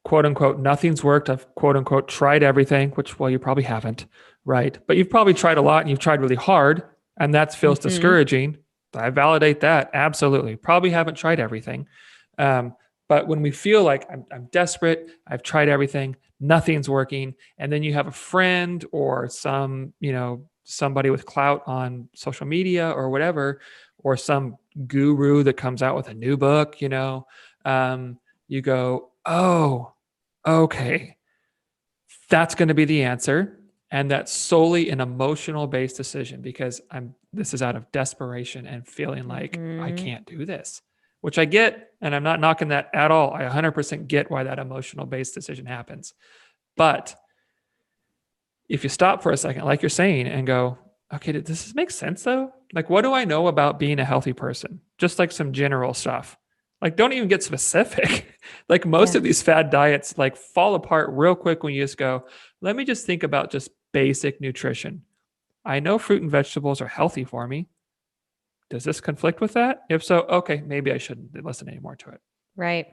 quote unquote, nothing's worked. I've quote unquote tried everything, which, well, you probably haven't, right? But you've probably tried a lot and you've tried really hard, and that feels discouraging. I validate that. Absolutely. Probably haven't tried everything. But when we feel like I'm desperate, I've tried everything, nothing's working, and then you have a friend or somebody with clout on social media or whatever, or some guru that comes out with a new book, you go, oh, okay, that's going to be the answer. And that's solely an emotional based decision because this is out of desperation and feeling like I can't do this, which I get. And I'm not knocking that at all. I 100% get why that emotional based decision happens. But if you stop for a second, like you're saying, and go, okay, does this make sense though? Like, what do I know about being a healthy person? Just like some general stuff. Like, don't even get specific. Like most of these fad diets like fall apart real quick when you just go, let me just think about just basic nutrition. I know fruit and vegetables are healthy for me. Does this conflict with that? If so, okay, maybe I shouldn't listen anymore to it. Right.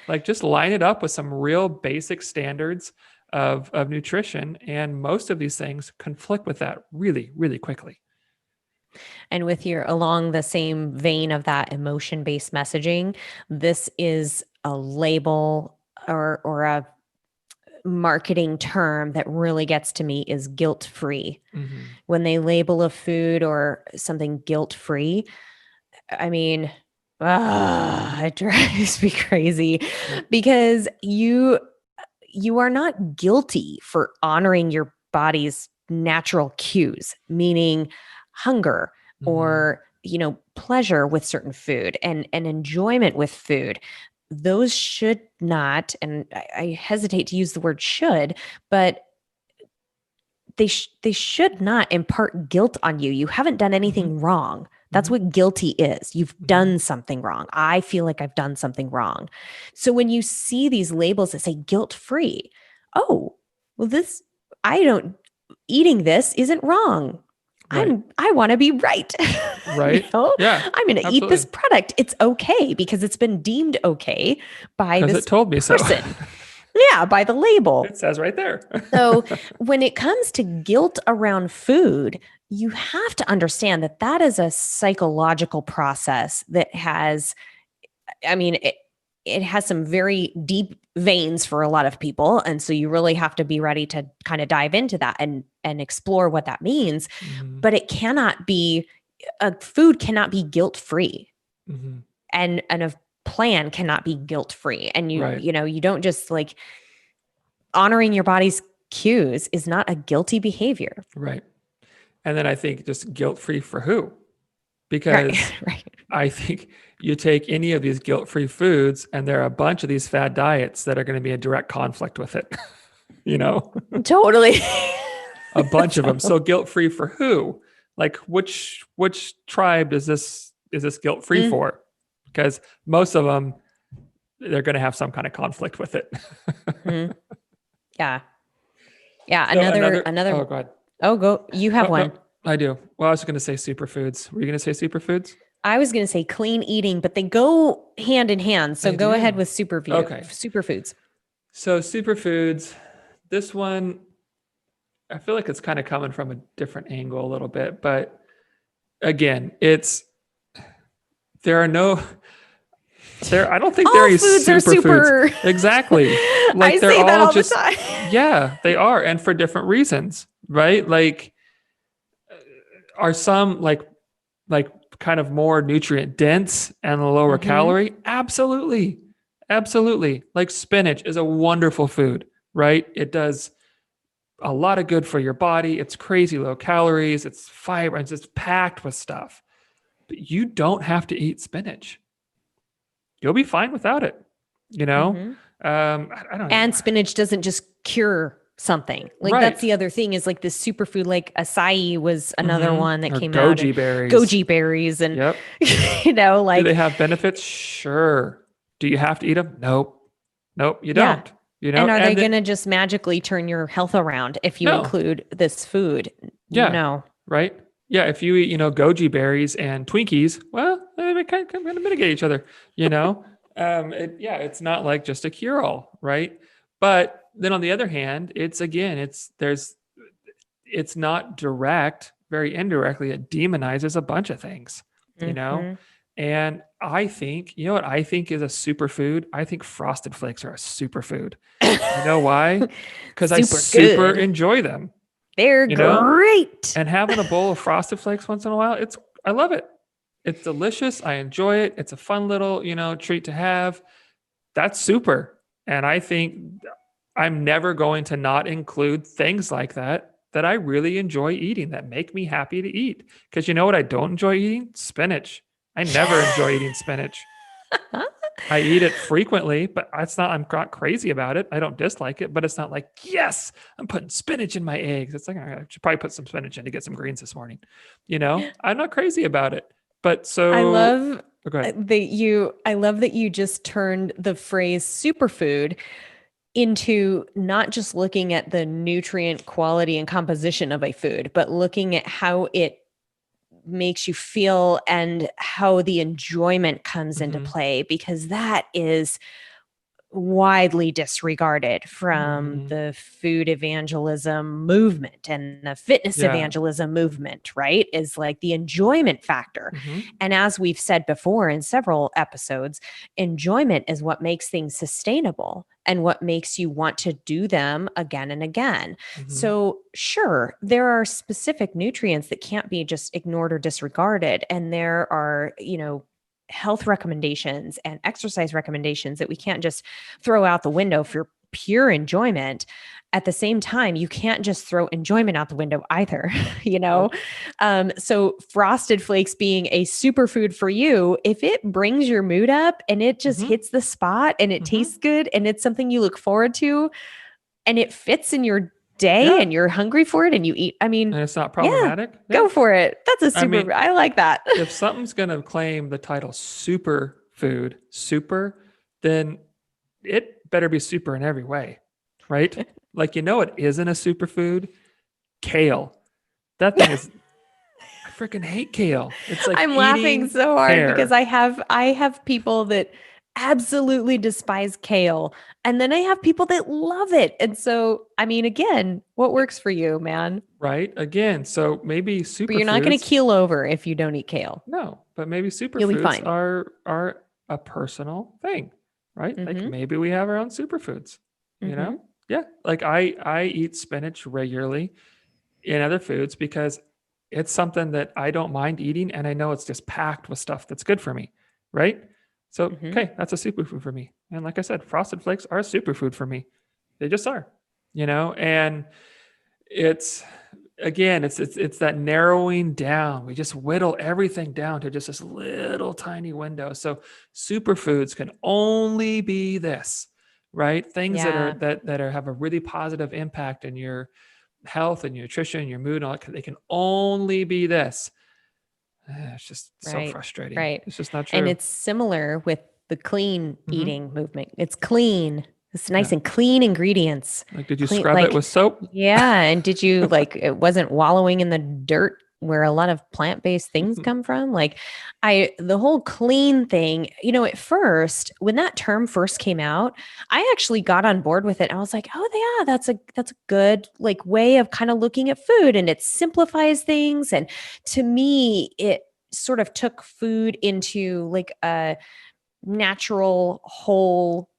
Like just line it up with some real basic standards of nutrition. And most of these things conflict with that really, really quickly. And with along the same vein of that emotion-based messaging, this is a label or a marketing term that really gets to me is guilt-free. When they label a food or something guilt-free, I mean, it drives me crazy because you are not guilty for honoring your body's natural cues, meaning hunger or pleasure with certain food and enjoyment with food. Those should not, and I hesitate to use the word should, but they should not impart guilt on you. You haven't done anything wrong. That's what guilty is. You've done something wrong. I feel like I've done something wrong. So when you see these labels that say guilt-free, oh, well, I don't, eating this isn't wrong. Right. I want to be right. Right. Yeah. I'm going to eat this product. It's okay because it's been deemed okay by this it told me person. so. Yeah, by the label. It says right there. So when it comes to guilt around food, you have to understand that that is a psychological process that has, I mean, it has some very deep veins for a lot of people. And so you really have to be ready to kind of dive into that and explore what that means. But it cannot be, food cannot be guilt-free. And a plan cannot be guilt-free. And you don't just like, honoring your body's cues is not a guilty behavior. Right. And then I think just guilt-free for who? Because I think you take any of these guilt-free foods and there are a bunch of these fad diets that are going to be a direct conflict with it, Totally. A bunch of them. So guilt-free for who? Like which tribe is this guilt-free for? Because most of them, they're going to have some kind of conflict with it. Yeah. So another. Oh, go ahead. Oh, go. You have one. No, I do. Well, I was going to say superfoods. Were you going to say superfoods? I was going to say clean eating, but they go hand in hand. So go ahead with superfoods. Okay. Superfoods. So superfoods, this one, I feel like it's kind of coming from a different angle a little bit, but again, I don't think there is foods are super. Exactly. Like they're say that all just, the time. Yeah, they are. And for different reasons, right? Like are some like kind of more nutrient dense and lower calorie? Absolutely. Like spinach is a wonderful food, right? It does a lot of good for your body. It's crazy low calories. It's fiber. It's just packed with stuff. But you don't have to eat spinach. You'll be fine without it. I don't know. And spinach doesn't just cure something. Like that's the other thing is like this superfood, like acai was another one that came out. Goji berries. And, yep. like. Do they have benefits? Sure. Do you have to eat them? Nope, you don't. And are they going to just magically turn your health around if you include this food? Yeah. No. Right? Yeah, if you eat, goji berries and Twinkies, well, they kind of mitigate each other, it's not like just a cure-all, right? But then on the other hand, it's not direct, very indirectly, it demonizes a bunch of things, And I think, what I think is a superfood? I think Frosted Flakes are a superfood. You know why? Because I super enjoy them. They're great. And having a bowl of Frosted Flakes once in a while, I love it. It's delicious. I enjoy it. It's a fun little, treat to have. That's super. And I think I'm never going to not include things like that I really enjoy eating, that make me happy to eat. Because you know what I don't enjoy eating? Spinach. I never enjoy eating spinach. I eat it frequently, but I'm not crazy about it. I don't dislike it, but it's not like, yes, I'm putting spinach in my eggs. It's like, I should probably put some spinach in to get some greens this morning. I'm not crazy about it. But so I love that you just turned the phrase superfood into not just looking at the nutrient quality and composition of a food, but looking at how it makes you feel and how the enjoyment comes into play, because that is widely disregarded from the food evangelism movement and the fitness evangelism movement, right? Is like the enjoyment factor. And as we've said before in several episodes, enjoyment is what makes things sustainable and what makes you want to do them again and again. So sure, there are specific nutrients that can't be just ignored or disregarded. And there are, health recommendations and exercise recommendations that we can't just throw out the window for pure enjoyment. At the same time, you can't just throw enjoyment out the window either, So Frosted Flakes being a superfood for you, if it brings your mood up and it just hits the spot and it tastes good and it's something you look forward to and it fits in your day Yeah. and you're hungry for it and you eat, I mean, And it's not yeah, problematic. Yeah. go for it. That's a I mean, super, I like that. if something's going to claim the title super food, super, then it better be super in every way, right? Like, it isn't a superfood? Kale. That thing is, I freaking hate kale. It's like I'm laughing eating so hard because hair, I have people that absolutely despise kale, and then I have people that love it. And so, I mean, again, what works for you, man? right? Again, so maybe But you're not going to superfoods, keel over if you don't eat kale. no, but maybe You'll be superfoods fine. are a personal thing, right? Like Mhm. maybe we have our own superfoods, you know? Mhm. Yeah, like I eat spinach regularly in other foods because it's something that I don't mind eating and I know it's just packed with stuff that's good for me, right? So, Mhm. okay, that's a superfood for me. And like I said, frosted flakes are a superfood for me. They just are, and it's again, it's that narrowing down. We just whittle everything down to just this little tiny window. So superfoods can only be this, right? Things that are Yeah. that are have a really positive impact in your health and your nutrition, your mood, and all that. They can only be this. It's just so Right. frustrating. Right. It's just not And true. it's similar with the clean Hmm. eating movement. It's clean. It's nice Yeah. and clean ingredients. Like, did you Clean, scrub it like, with soap? yeah. And did you like it wasn't wallowing in the dirt where a lot of plant-based things come from? Like, the whole clean thing, at first, when that term first came out, I actually got on board with it. I was like, oh yeah, that's a good like way of kind of looking at food, and it simplifies things. And to me, it sort of took food into like a natural whole,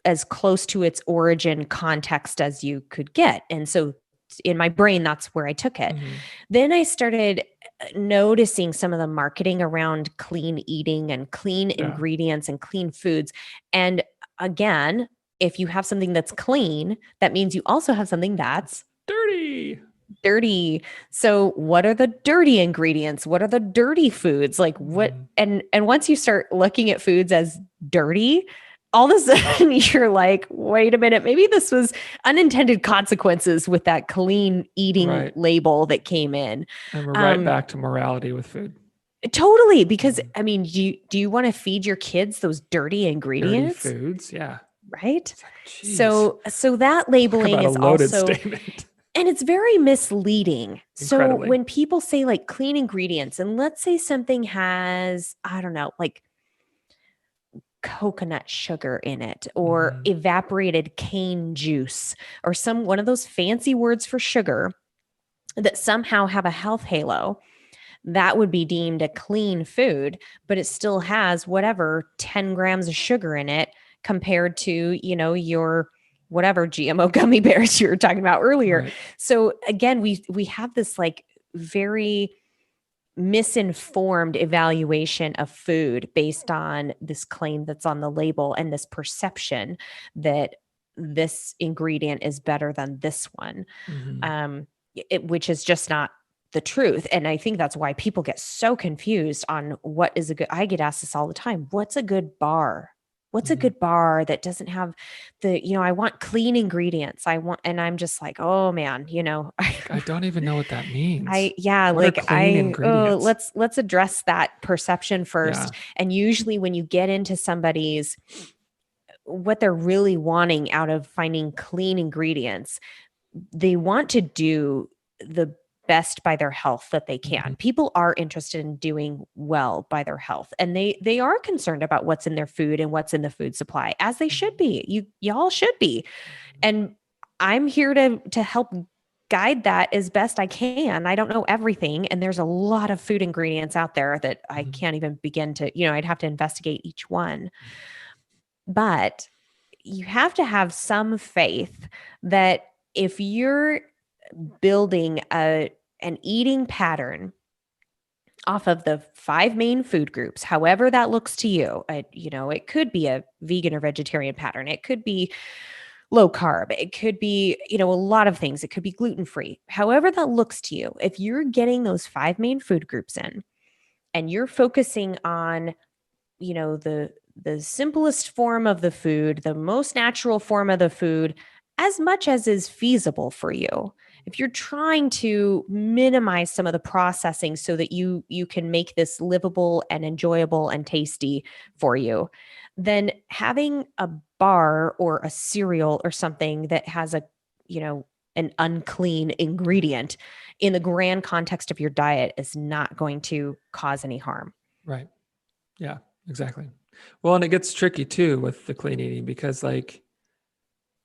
as close to its origin context as you could get. And so in my brain, that's where I took it. Hmm. Then I started noticing some of the marketing around clean eating and clean Yeah. ingredients and clean foods. And again, if you have something that's clean, that means you also have something that's Dirty. dirty. So what are the dirty ingredients? What are the dirty foods? Like what, Mhm. and once you start looking at foods as dirty, all of a sudden you're like, wait a minute, maybe this was unintended consequences with that clean eating Right. label that came in. And we're right Um, back to morality with food. totally, because Mhm. I mean, do you want to feed your kids those dirty Dirty ingredients? foods. Yeah. Right? It's like, geez, So that talk labeling about a is loaded also, statement. and it's very misleading. So Incredibly. when people say like clean ingredients, and let's say something has, I don't know, like coconut sugar in it or Mhm. evaporated cane juice or some one of those fancy words for sugar that somehow have a health halo, that would be deemed a clean food, but it still has whatever 10 grams of sugar in it compared to, your whatever GMO gummy bears you were talking about earlier. Right. So again, we have this like very misinformed evaluation of food based on this claim that's on the label and this perception that this ingredient is better than this one, Mhm. um, which is just not the truth. And I think that's why people get so confused on what is a good. I get asked this all the time. What's a good bar? What's a Mhm. good bar that doesn't have I want clean ingredients. And I'm just like, oh man, Like, I don't even know what that means. yeah, What are like clean ingredients? let's address that perception Yeah. first. And usually when you get into somebody's what they're really wanting out of finding clean ingredients, they want to do the best by their health that they Mhm. can. People are interested in doing well by their health, and they are concerned about what's in their food and what's in the food supply, as they should Mhm. be. Y'all should be. And I'm here to help guide that as best I can. I don't know everything, and there's a lot of food ingredients out there that I Mhm. can't even begin to, I'd have to investigate each one. But you have to have some faith that if you're building an eating pattern off of the five main food groups, however that looks to you, it could be a vegan or vegetarian pattern. It could be low carb. It could be, a lot of things. It could be gluten free. However that looks to you, if you're getting those five main food groups in and you're focusing on, the simplest form of the food, the most natural form of the food, as much as is feasible for you. If you're trying to minimize some of the processing so that you can make this livable and enjoyable and tasty for you, then having a bar or a cereal or something that has a, an unclean ingredient in the grand context of your diet is not going to cause any harm. Right. Yeah, exactly. Well, and it gets tricky too with the clean eating because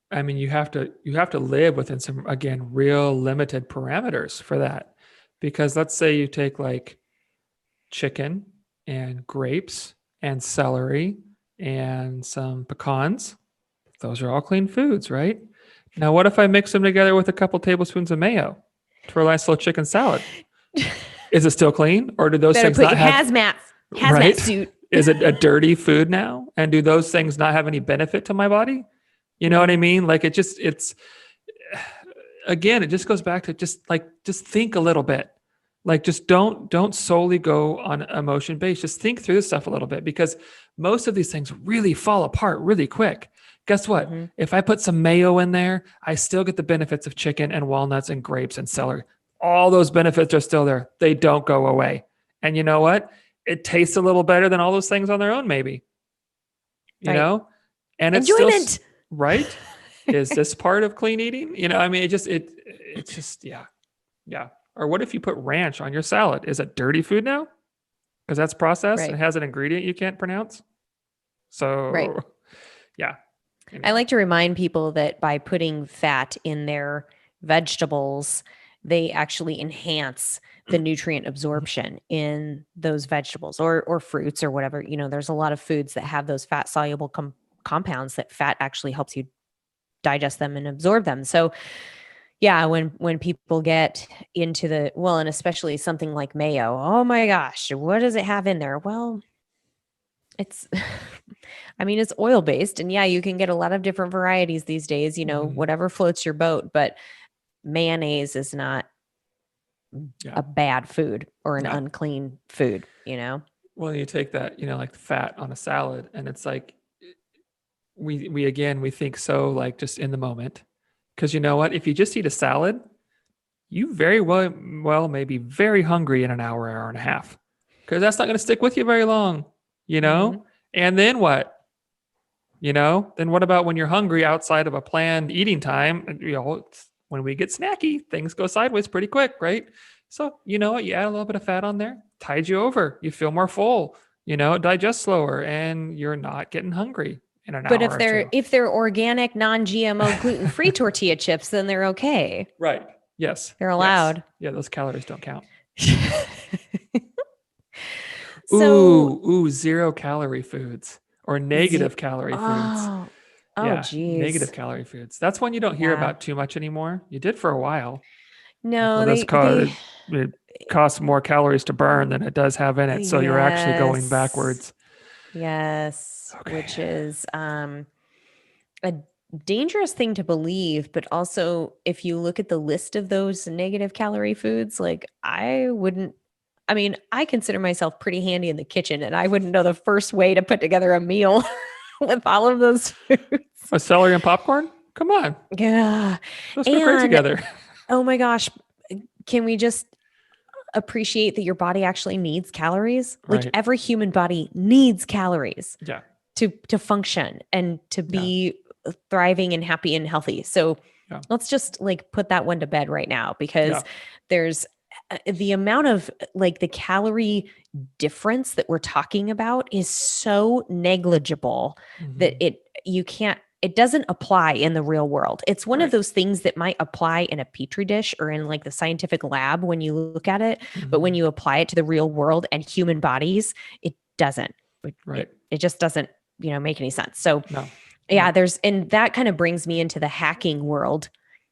I mean, you have to live within some, again, real limited parameters for that. Because let's say you take like chicken and grapes and celery and some pecans. Those are all clean foods, right? Now, what if I mix them together with a couple tablespoons of mayo for a nice little chicken salad? Is it still clean, or do those Better things put not your have hazmat right? suit. Is it a dirty food now? And do those things not have any benefit to my body? You know what I mean? Like it's again, it just goes back to just think a little bit. Like just don't solely go on emotion based. Just think through this stuff a little bit because most of these things really fall apart really quick. Guess what? Mm-hmm. If I put some mayo in there, I still get the benefits of chicken and walnuts and grapes and celery. All those benefits are still there. They don't go away. And you know what? It tastes a little better than all those things on their own, maybe. You Right. know? And it's Enjoyment. still right. Is this part of clean eating? You know, I mean, it's just, yeah. Yeah. Or what if you put ranch on your salad? Is it dirty food now? Because that's processed Right. and has an ingredient you can't pronounce. So, Right. yeah. I like to remind people that by putting fat in their vegetables, they actually enhance the nutrient absorption in those vegetables or fruits or whatever. There's a lot of foods that have those fat soluble compounds that fat actually helps you digest them and absorb them. So yeah, when people get into and especially something like mayo, oh my gosh, what does it have in there? Well, it's I mean, it's oil based, and yeah, you can get a lot of different varieties these days, whatever floats your boat, but mayonnaise is not a bad food or an unclean food. Well, you take that, like fat on a salad, and it's like we think so like just in the moment. Because you know what? If you just eat a salad, you very well may be very hungry in an hour and a half. Because that's not going to stick with you very long, Mm-hmm. And then what? Then what about when you're hungry outside of a planned eating time? When we get snacky, things go sideways pretty quick, right? So you know what? You add a little bit of fat on there, tides you over. You feel more full. It digests slower, and you're not getting hungry in an But hour or two. if they're organic, non-GMO, gluten-free tortilla chips, then they're okay. Right. Yes. They're allowed. Yes. Yeah, those calories don't count. So, ooh, 0-calorie foods or negative calorie foods. Oh, geez. Negative calorie foods. That's one you don't hear about too much anymore. You did for a while. No, it costs more calories to burn than it does have in it. So you're actually going backwards. Yes, okay. Which is a dangerous thing to believe, but also if you look at the list of those negative calorie foods, like I consider myself pretty handy in the kitchen, and I wouldn't know the first way to put together a meal with all of those foods. A celery and popcorn? Come on. Yeah. Those go great together. Oh my gosh. Can we just appreciate that your body actually needs calories? Right. Like every human body needs calories. Yeah. To function and to be thriving and happy and healthy. So let's just like put that one to bed right now, because there's the amount of like the calorie difference that we're talking about is so negligible that it doesn't apply in the real world. It's one of those things that might apply in a petri dish or in like the scientific lab when you look at it, but when you apply it to the real world and human bodies, it doesn't. It just doesn't, make any sense. So and that kind of brings me into the hacking world,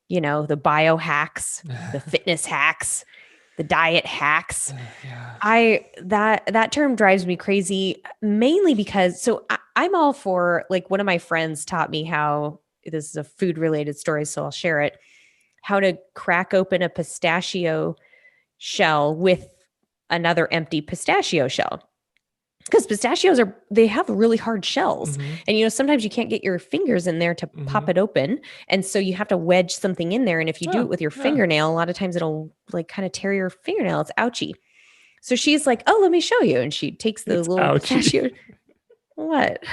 the biohacks, the fitness hacks, the diet hacks. That term drives me crazy, mainly because I'm all for, like, one of my friends taught me how, this is a food related story, so I'll share it, how to crack open a pistachio shell with another empty pistachio shell. because pistachios they have really hard shells. Mm-hmm. And, sometimes you can't get your fingers in there to pop it open. And so you have to wedge something in there. And if you do it with your fingernail, a lot of times it'll like kind of tear your fingernail. It's ouchy. So she's like, oh, let me show you. And she takes the It's little ouchy. pistachio. What?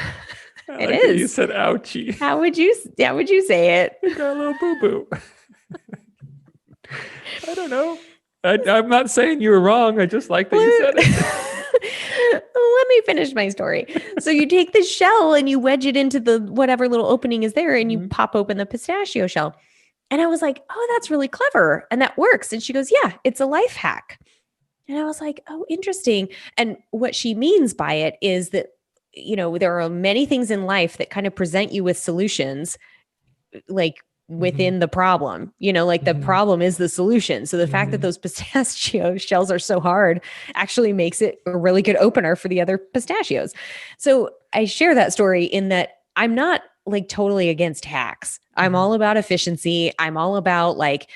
I It like that is. you said ouchie. How would you say it? I got a little boo-boo. I don't know. I'm not saying you were wrong. I just like that you said it. Let me finish my story. So you take the shell and you wedge it into the whatever little opening is there, and you pop open the pistachio shell. And I was like, oh, that's really clever. And that works. And she goes, yeah, it's a life hack. And I was like, oh, interesting. And what she means by it is that, there are many things in life that kind of present you with solutions, like within the problem, like the problem is the solution. So the fact that those pistachio shells are so hard actually makes it a really good opener for the other pistachios. So I share that story in that I'm not like totally against hacks. I'm all about efficiency. I'm all about like,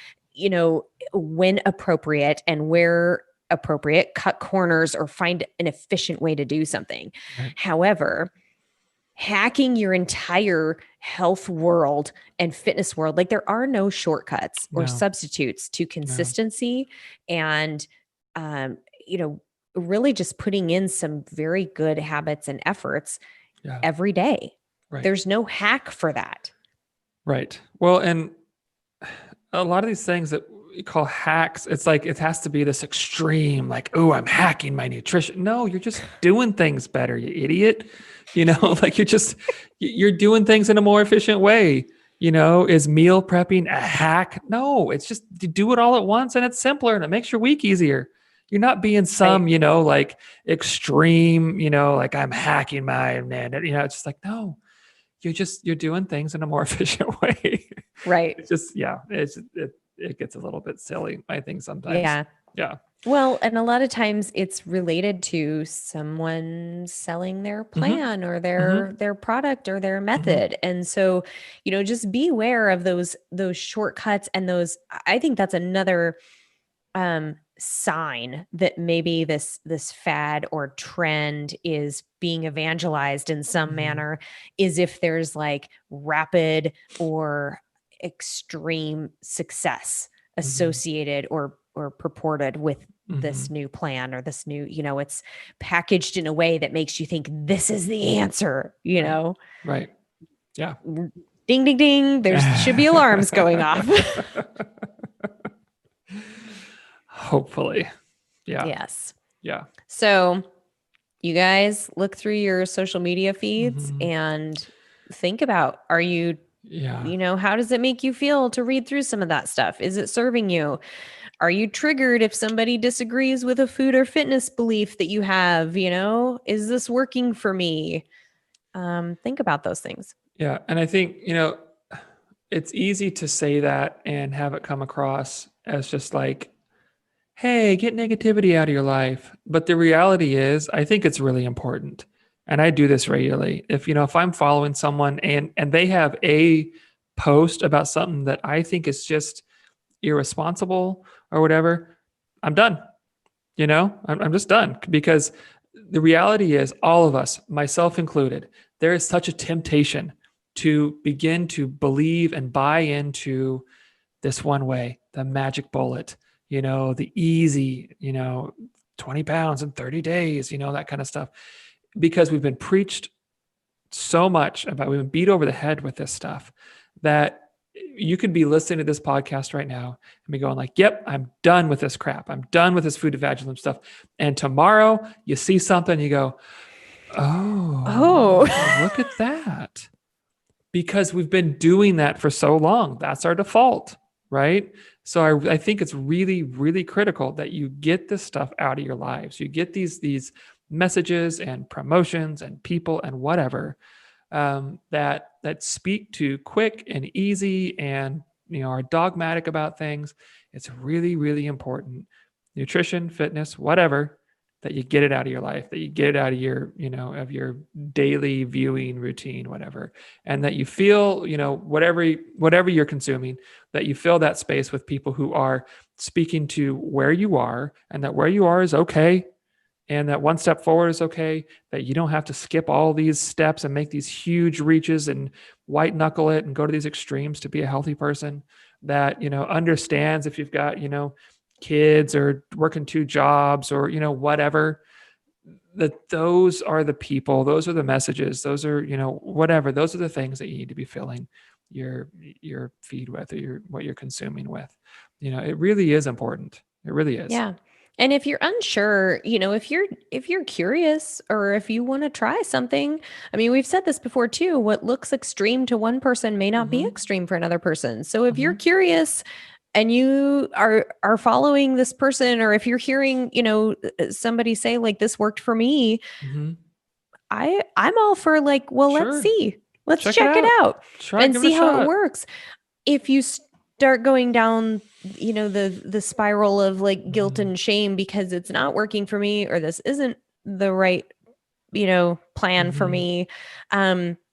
when appropriate and where appropriate, cut corners or find an efficient way to do something. Right. However, hacking your entire health world and fitness world, like there are no shortcuts or substitutes to consistency and, really just putting in some very good habits and efforts every day. Right. There's no hack for that. Right. Well, and a lot of these things that we call hacks, it's like it has to be this extreme, like, oh, I'm hacking my nutrition. No, you're just doing things better, you idiot. Like you're doing things in a more efficient way. Is meal prepping a hack? No, it's just you do it all at once and it's simpler and it makes your week easier. You're not being some, like extreme, like I'm hacking my man. It's just like, no, you're doing things in a more efficient way. Right. It's just, it gets a little bit silly, I think sometimes. Yeah. Well, and a lot of times it's related to someone selling their plan or their product or their method. And so, just be aware of those shortcuts and those. I think that's another sign that maybe this fad or trend is being evangelized in some manner, is if there's like rapid or extreme success associated or purported with this new plan or this new, it's packaged in a way that makes you think this is the answer, Right. Yeah. Ding, ding, ding. There should be alarms going off. Hopefully. Yeah. Yes. Yeah. So you guys look through your social media feeds and think about, are you, how does it make you feel to read through some of that stuff? Is it serving you? Are you triggered if somebody disagrees with a food or fitness belief that you have? Is this working for me? Think about those things. Yeah. And I think, it's easy to say that and have it come across as just like, hey, get negativity out of your life. But the reality is, I think it's really important. And I do this regularly. If I'm following someone and they have a post about something that I think is just irresponsible or whatever, I'm done. I'm just done, because the reality is all of us, myself included, there is such a temptation to begin to believe and buy into this one way, the magic bullet, the easy, 20 pounds in 30 days, that kind of stuff, because we've been preached so much about, we've been beat over the head with this stuff, that you could be listening to this podcast right now and be going like, yep, I'm done with this crap. I'm done with this food evangelism stuff. And tomorrow you see something, you go, oh, look at that. Because we've been doing that for so long. That's our default, right? So I think it's really, really critical that you get this stuff out of your lives. You get these messages and promotions and people and whatever that speak to quick and easy and are dogmatic about things. It's really, really important. Nutrition, fitness, whatever, that you get it out of your life, that you get it out of your, of your daily viewing routine, whatever, and that you feel, whatever you're consuming, that you fill that space with people who are speaking to where you are, and that where you are is okay. and that one step forward is okay, that you don't have to skip all these steps and make these huge reaches and white knuckle it and go to these extremes to be a healthy person, that, understands if you've got, kids or working two jobs or, whatever, that those are the people, those are the messages, those are, whatever, those are the things that you need to be filling your feed with, or what you're consuming with. It really is important. It really is. Yeah. And if you're unsure, if you're curious or if you want to try something, I mean, we've said this before too, what looks extreme to one person may not be Mm-hmm. extreme for another person. So if you're Mm-hmm. curious and you are following this person, or if you're hearing, somebody say like this worked for me, Mm-hmm. I'm all for like, well, let's Sure. see. Let's Check it check it out. out Try, and give it a see how it shot. works. If you start going down, the spiral of like guilt and shame because it's not working for me, or this isn't the right, plan for Mm-hmm. me,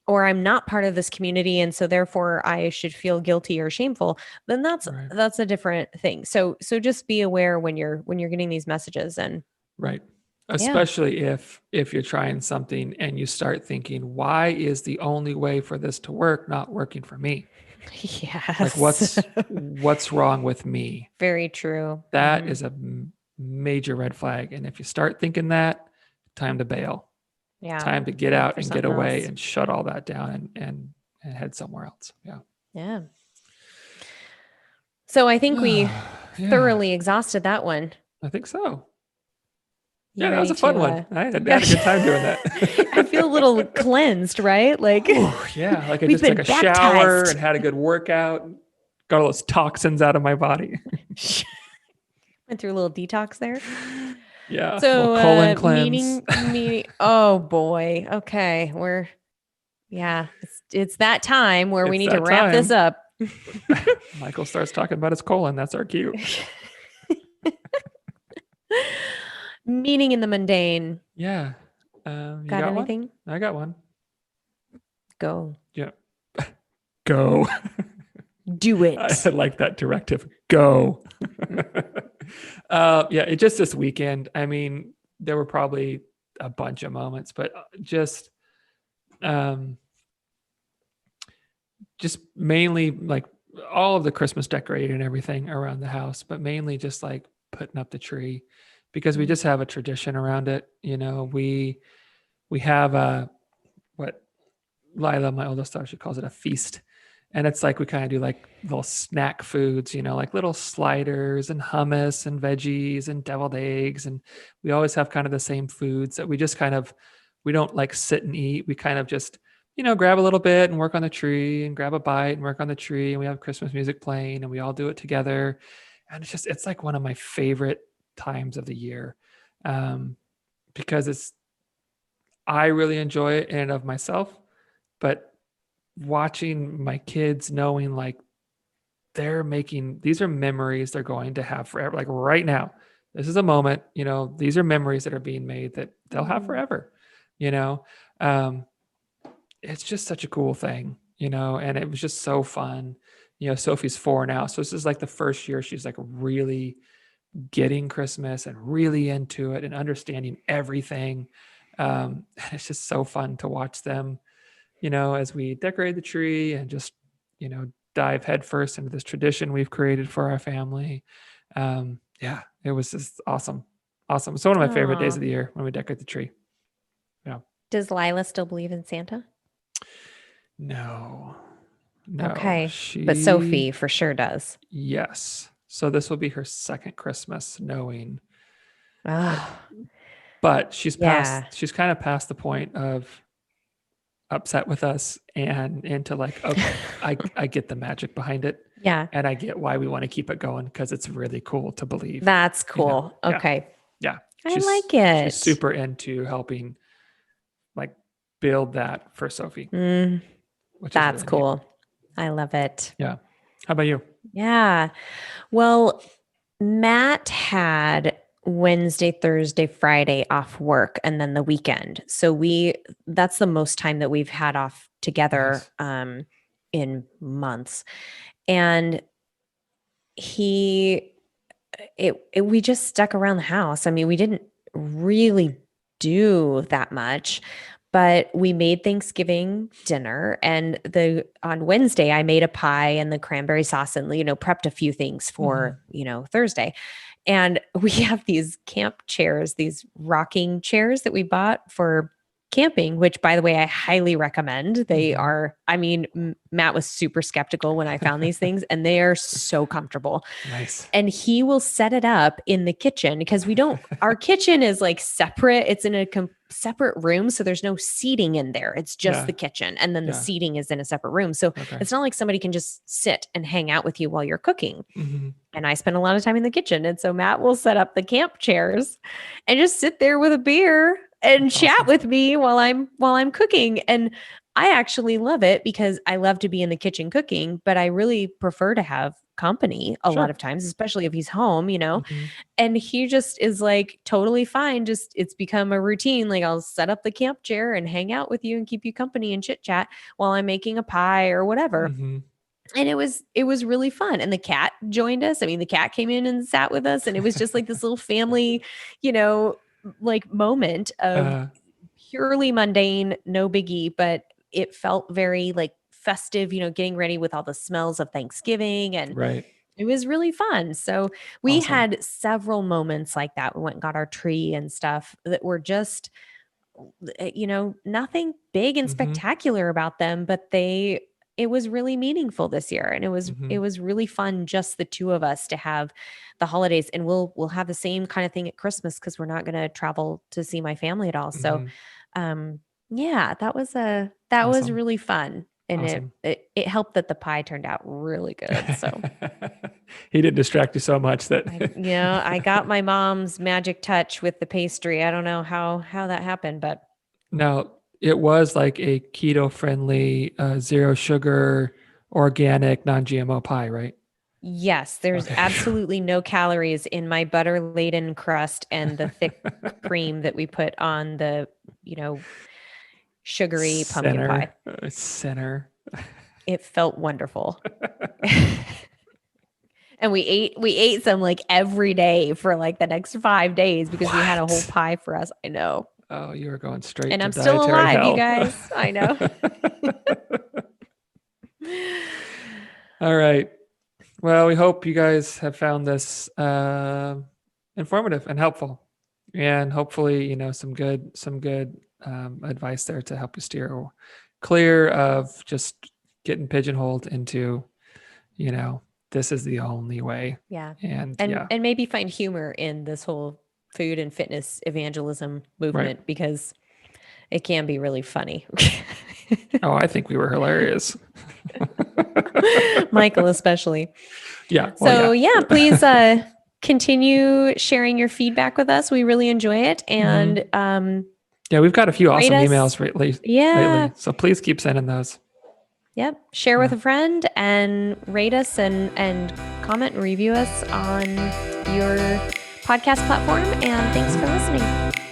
or I'm not part of this community and so therefore I should feel guilty or shameful, then Right. that's a different thing. So just be aware when you're getting these messages. And Right. yeah. Especially if you're trying something and you start thinking, why is the only way for this to work not working for me? Like Yes. what's wrong with me? Very true. That Mhm. is a major red flag. And if you start thinking that, time to bail. Yeah. Time to get Look out for and get something away else. and shut all that down and head somewhere else. Yeah. Yeah. So I think we Yeah, thoroughly exhausted that one. I think so. You Yeah, that was ready a fun to one. I yeah. had a good time doing that. I feel a little cleansed, right? Like Whew, yeah, like I we've just took been a shower baptized. and had a good workout, got all those toxins out of my body. Went through a little detox there. Yeah, a little So colon cleanse. meeting oh boy. Okay. Yeah, it's that time where we It's need to that wrap this time. up. Michael starts talking about his colon. That's our cue. Meaning in the mundane. Yeah. You Got got one? anything? I got one. Go. Yeah. Go. Do I it. like that directive. Go. Yeah, it just this weekend. I mean, there were probably a bunch of moments, but um, just mainly like all of the Christmas decorating and everything around the house, but mainly just like putting up the tree because we Mm. just have a tradition around it. We have what Lila, my oldest daughter, she calls it a feast. And it's like we kind of do like little snack foods, like little sliders and hummus and veggies and deviled eggs. And we always have kind of the same foods that we just kind of, we don't like sit and eat. We kind of just, grab a little bit and work on the tree and grab a bite and work on the tree. And we have Christmas music playing and we all do it together. And it's like one of my favorite times of the year, because I really enjoy it in and of myself, but watching my kids knowing like these are memories they're going to have forever. Like right now, this is a moment, these are memories that are being made that they'll have Mm. forever, you know? Um, it's just such a cool thing, and it was just so fun. Sophie's 4 now. So this is like the first year she's like really getting Christmas and really into it and understanding everything. It's just so fun to watch them, as we decorate the tree and just, dive headfirst into this tradition we've created for our family. Yeah, it was just awesome. Awesome. It's one of my favorite days Aw. of the year when we decorate the tree. Yeah. Does Lila still believe in Santa? No, no, Okay. But she, Sophie for sure does. yes. So this will be her second Christmas knowing, Oh, but yeah. she's kind of past the point of upset with us and into like, okay, I get the magic behind it. Yeah. And I get why we want to keep it going because it's really cool to believe, That's cool. Yeah. Okay. Yeah. I She's like she's it. super into helping like build that for Sophie, Mm, which is that's really neat. cool. I love it. Yeah. How about you? Yeah. Well, Matt had Wednesday, Thursday, Friday off work and then the weekend. So that's the most time that we've had off together Nice. in months. And he we just stuck around the house. I mean, we didn't really do that much. But we made Thanksgiving dinner, and on Wednesday I made a pie and the cranberry sauce, and prepped a few things for Thursday. And we have these camp chairs, these rocking chairs that we bought for camping, which, by the way, I highly recommend. They are, I mean, Matt was super skeptical when I found these things, and they are so comfortable. Nice. And he will set it up in the kitchen because our kitchen is like separate. It's in a separate room. So there's no seating in there. It's just the kitchen. And then the seating is in a separate room. So it's not like somebody can just sit and hang out with you while you're cooking. And I spend a lot of time in the kitchen. And so Matt will set up the camp chairs and just sit there with a beer and chat with me while I'm cooking. And I actually love it because I love to be in the kitchen cooking, but I really prefer to have company a lot of times, especially if he's home, and he just is like totally fine. Just, it's become a routine. Like, I'll set up the camp chair and hang out with you and keep you company and chit chat while I'm making a pie or whatever. And it was really fun. And the cat joined us. I mean, the cat came in and sat with us, and it was just like this little family, like moment of purely mundane, no biggie, but it felt very like festive, getting ready with all the smells of Thanksgiving, and it was really fun. So we had several moments like that. We went and got our tree and stuff that were just, nothing big and spectacular about them, but it was really meaningful this year. And it was really fun, just the two of us, to have the holidays. And we'll have the same kind of thing at Christmas, because we're not going to travel to see my family at all. So, yeah, that was really fun. And it helped that the pie turned out really good. So he didn't distract you so much that I got my mom's magic touch with the pastry. I don't know how that happened, but now it was like a keto friendly, zero sugar, organic, non-GMO pie, right? Yes, there's absolutely no calories in my butter laden crust and the thick cream that we put on the, sugary pumpkin pie. Center. It felt wonderful. And we ate some like every day for like the next 5 days because we had a whole pie for us. I know. Oh, you were going straight. And to I'm still dietary alive, hell. you guys. I know. All right. Well, we hope you guys have found this informative and helpful, and hopefully, some good advice there to help you steer clear of just getting pigeonholed into, this is the only way. Yeah. And maybe find humor in this whole food and fitness evangelism movement, because it can be really funny. Oh, I think we were hilarious. Michael especially. Yeah. Well, so please continue sharing your feedback with us. We really enjoy it. And we've got a few awesome emails lately. So please keep sending those. Yep. Share with a friend and rate us and comment and review us on your podcast platform. And thanks for listening.